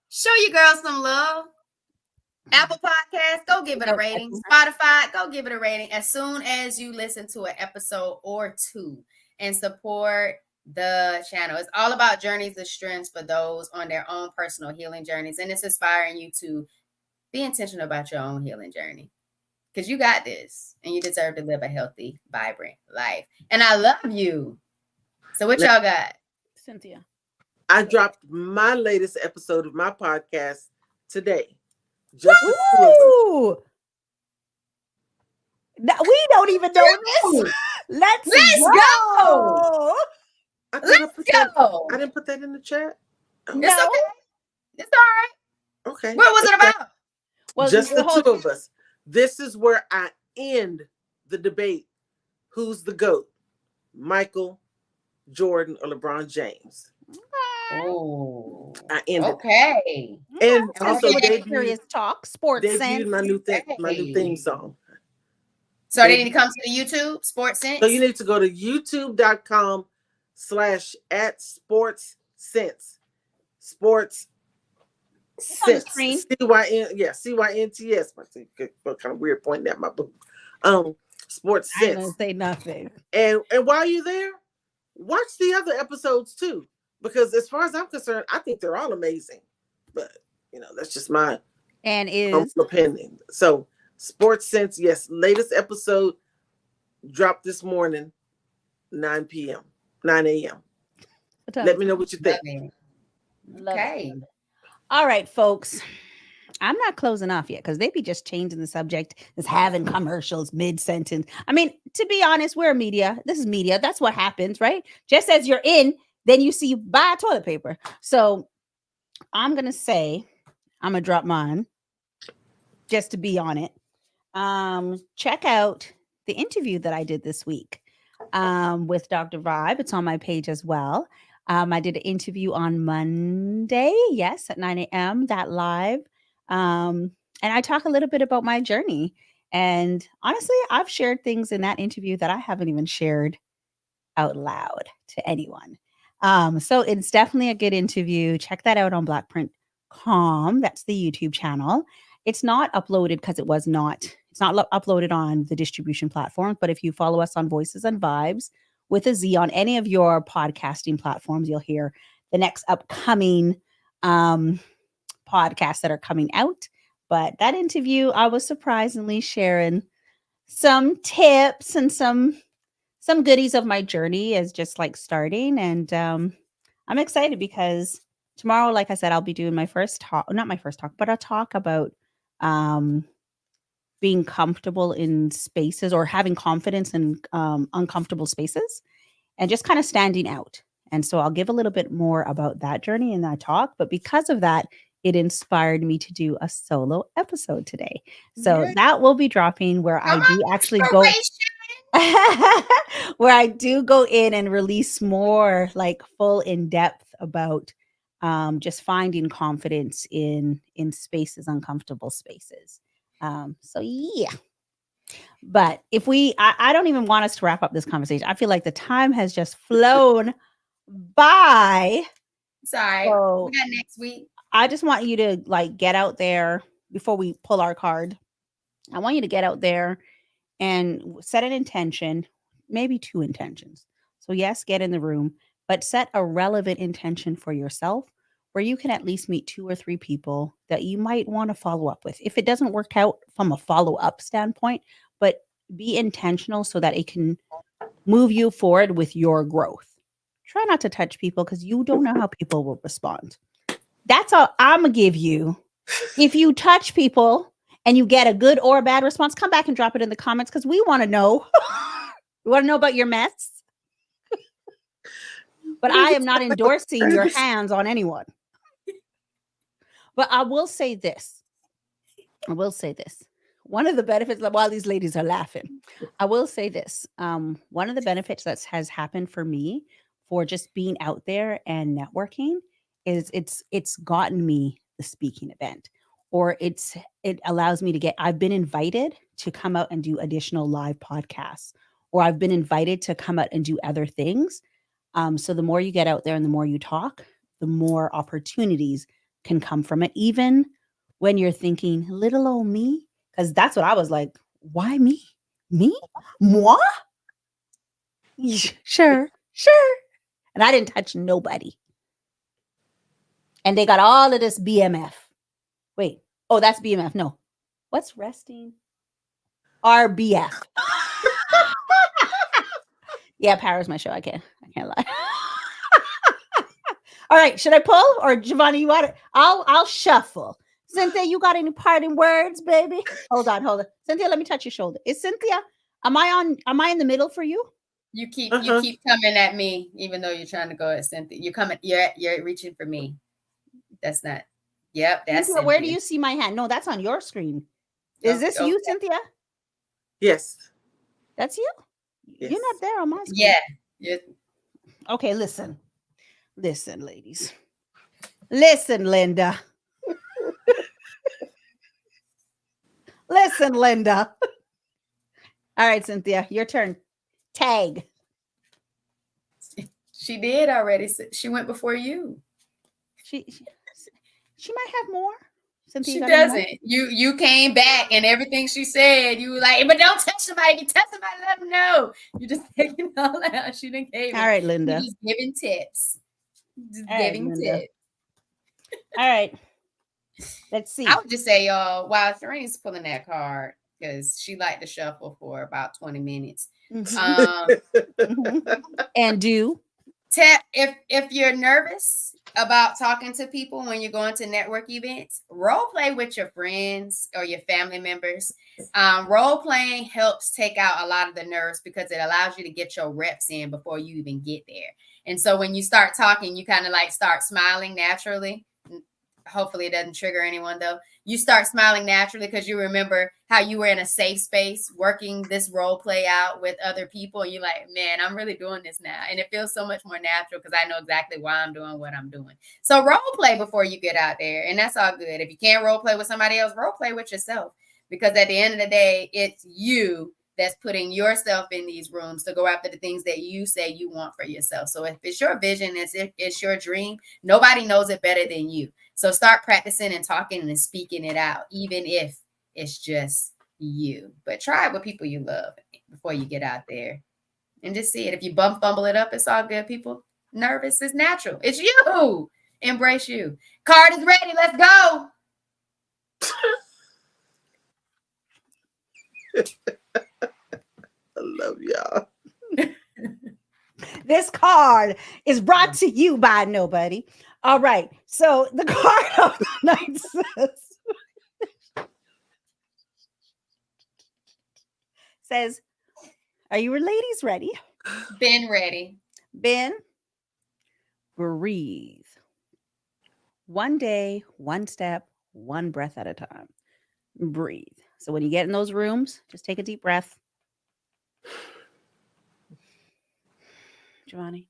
show your girls some love. Apple Podcasts, go give it a rating. Spotify, go give it a rating as soon as you listen to an episode or two and support the channel. It's all about journeys of strength for those on their own personal healing journeys. And it's inspiring you to be intentional about your own healing journey because you got this and you deserve to live a healthy, vibrant life. And I love you. So what y'all got? Cynthia. I dropped my latest episode of my podcast today. Just the two of us. We don't even know this. Let's go. Let's go. I didn't put that in the chat. No. It's okay. It's all right. Okay. What was it about? Just the two of us. This is where I end the debate. Who's the GOAT? Michael Jordan or LeBron James? Oh, I ended. Okay. And also Serious Talk, Sports Sense. My new theme song. So they need to come to the YouTube, Sports Sense. So you need to go to youtube.com/@sportssense. Sports Sense. CYNTS. What kind of weird pointing at my boob. Sports Sense. I don't say nothing. And while you're there, watch the other episodes too. Because as far as I'm concerned, I think they're all amazing. But that's just my opinion. So Sports Sense, yes, latest episode dropped this morning, 9 a.m. Let me know what you think. Okay. All right, folks. I'm not closing off yet because they be just changing the subject as having commercials mid-sentence. I mean, to be honest, we're media. This is media. That's what happens, right? Just as you're in, then you see buy toilet paper. So I'm going to say, I'm going to drop mine just to be on it. Check out the interview that I did this week with Dr. Vibe. It's on my page as well. I did an interview on Monday, yes, at 9 a.m., that live. And I talk a little bit about my journey. And honestly, I've shared things in that interview that I haven't even shared out loud to anyone. So it's definitely a good interview. Check that out on blackprint.com. That's the YouTube channel. It's not uploaded because it's not uploaded on the distribution platforms. But if you follow us on Voices and Vibes with a Z on any of your podcasting platforms, you'll hear the next upcoming podcasts that are coming out. But that interview, I was surprisingly sharing some tips and some goodies of my journey as just like starting. And I'm excited because tomorrow, like I said, I'll be doing my first talk, not my first talk, but a talk about being comfortable in spaces or having confidence in uncomfortable spaces and just kind of standing out. And so I'll give a little bit more about that journey in that talk. But because of that, it inspired me to do a solo episode today. So that will be dropping where I do actually go where I do go in and release more like full in depth about just finding confidence in spaces, uncomfortable spaces. So yeah. But if I don't even want us to wrap up this conversation. I feel like the time has just flown by. Sorry. So we got next week. I just want you to like get out there before we pull our card. I want you to get out there and set an intention, maybe 2 intentions. So yes, get in the room, but set a relevant intention for yourself where you can at least meet 2 or 3 people that you might want to follow up with. If it doesn't work out from a follow-up standpoint, but be intentional so that it can move you forward with your growth. Try not to touch people because you don't know how people will respond. That's all I'm going to give you. If you touch people and you get a good or a bad response, come back and drop it in the comments because we want to know. We want to know about your mess. But I am not endorsing your hands on anyone. But I will say this. One of the benefits, while these ladies are laughing, I will say this. One of the benefits that has happened for me for just being out there and networking is it's gotten me the speaking event, or it allows me to I've been invited to come out and do additional live podcasts, or I've been invited to come out and do other things. So the more you get out there and the more you talk, the more opportunities can come from it, even when you're thinking little old me, because that's what I was like. Why me? Me? Moi? Sure. And I didn't touch nobody. And they got all of this BMF. Wait. Oh, that's BMF. No. What's resting? RBF. Yeah, Power's my show. I can't lie. All right, should I pull or Giovanni? You want it? I'll shuffle. Cynthia, you got any parting words, baby? Hold on. Cynthia, let me touch your shoulder. Is Cynthia? Am I in the middle for you? You keep coming at me, even though you're trying to go at Cynthia. You're reaching for me. That's not. Yep, that's Cynthia, where do you see my hand? No, that's on your screen. Is this you, Cynthia? Yes. That's you? Yes. You're not there on my screen. Yeah. Okay, listen, ladies. Listen, Linda. Listen, Linda. All right, Cynthia, your turn. Tag. She did already. She went before you. She might have more. Cynthia, she doesn't. You came back and everything she said, you were like, but don't touch somebody. If you touch somebody, let them know. You're just taking all out. She didn't cave. All right, Linda. You're just giving tips. Tips. All right. Let's see. I would just say, y'all, while Serena's pulling that card, because she liked to shuffle for about 20 minutes. And do tap if you're nervous about talking to people when you're going to network events, role play with your friends or your family members. Role playing helps take out a lot of the nerves because it allows you to get your reps in before you even get there. And so when you start talking, you kind of like start smiling naturally. Hopefully it doesn't trigger anyone though. You start smiling naturally because you remember how you were in a safe space working this role play out with other people. And you're like, man, I'm really doing this now. And it feels so much more natural because I know exactly why I'm doing what I'm doing. So role play before you get out there. And that's all good. If you can't role play with somebody else, role play with yourself. Because at the end of the day, it's you that's putting yourself in these rooms to go after the things that you say you want for yourself. So if it's your vision, it's your dream, nobody knows it better than you. So start practicing and talking and speaking it out, even if it's just you. But try it with people you love before you get out there and just see it. If you fumble it up, it's all good. People nervous is natural. It's you. Embrace you. Card is ready. Let's go. I love y'all. This card is brought to you by nobody. All right. So the card of the night says, are you ladies ready? Been ready. Ben, breathe. One day, one step, one breath at a time. Breathe. So when you get in those rooms, just take a deep breath. Giovanni.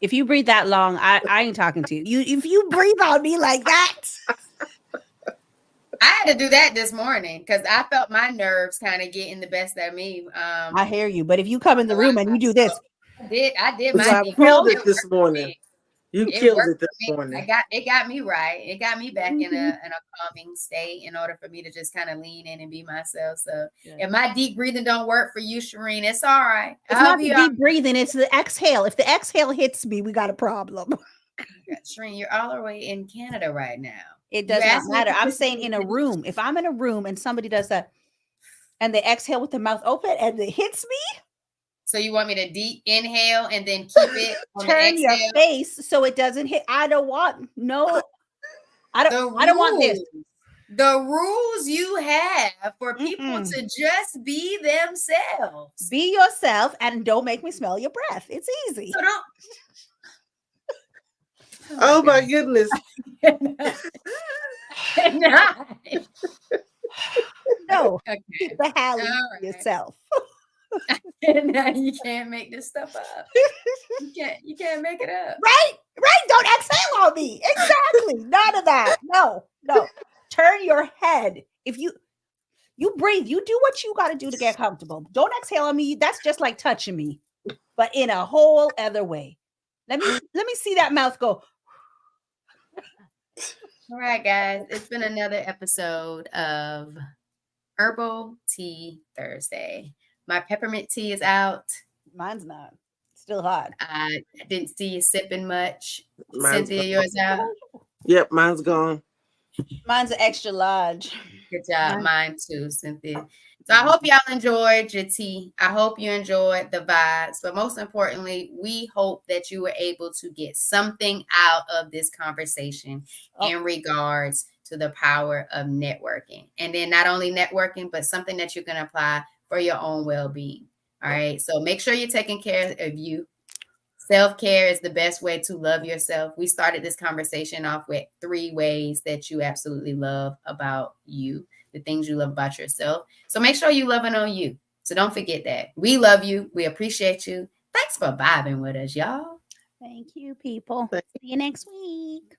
If you breathe that long, I ain't talking to you. If you breathe on me like that. I had to do that this morning because I felt my nerves kind of getting the best of me. I hear you, but if you come in the room and you do this. I did my I felt it this morning. You It killed worked it this for me. morning. It got me right. It got me back in Mhm. a calming state in order for me to just kind of lean in and be myself. So Yeah. if my deep breathing don't work for you, Shireen, it's all right. It's I'll not be the all deep breathing, it's the exhale. If the exhale hits me, we got a problem. right. Shireen, you're all the way in Canada right now. It You does not asked me matter. to I'm saying in a room. If I'm in a room and somebody does that and they exhale with the mouth open and it hits me, So you want me to deep inhale and then keep it on the turn your exhale? face so it doesn't hit. I don't want I don't want this. The rules you have for people Mm-mm. to just be themselves. Be yourself and don't make me smell your breath. It's easy. So don't. Oh my goodness. No, Okay. keep the Hallie All to right. yourself. Now you can't make this stuff up. You can't make it up. Right? Don't exhale on me. Exactly. None of that. No. Turn your head. If you breathe, you do what you got to do to get comfortable. Don't exhale on me. That's just like touching me, but in a whole other way. Let me see that mouth go. All right, guys. It's been another episode of Herbal Tea Thursday. My peppermint tea is out. Mine's not. Still hot. I didn't see you sipping much. Mine's Cynthia, gone. yours out? Yep, mine's gone. Mine's an extra large. Good job. Mine too, Cynthia. So I hope y'all enjoyed your tea. I hope you enjoyed the vibes. But most importantly, we hope that you were able to get something out of this conversation in regards to the power of networking. And then not only networking, but something that you can apply for your own well-being. All right. So make sure you're taking care of you. Self-care is the best way to love yourself. We started this conversation off with 3 ways that you absolutely love about you, the things you love about yourself. So make sure you loving on you. So don't forget that. We love you. We appreciate you. Thanks for vibing with us, y'all. Thank you, people. Thank See you next week.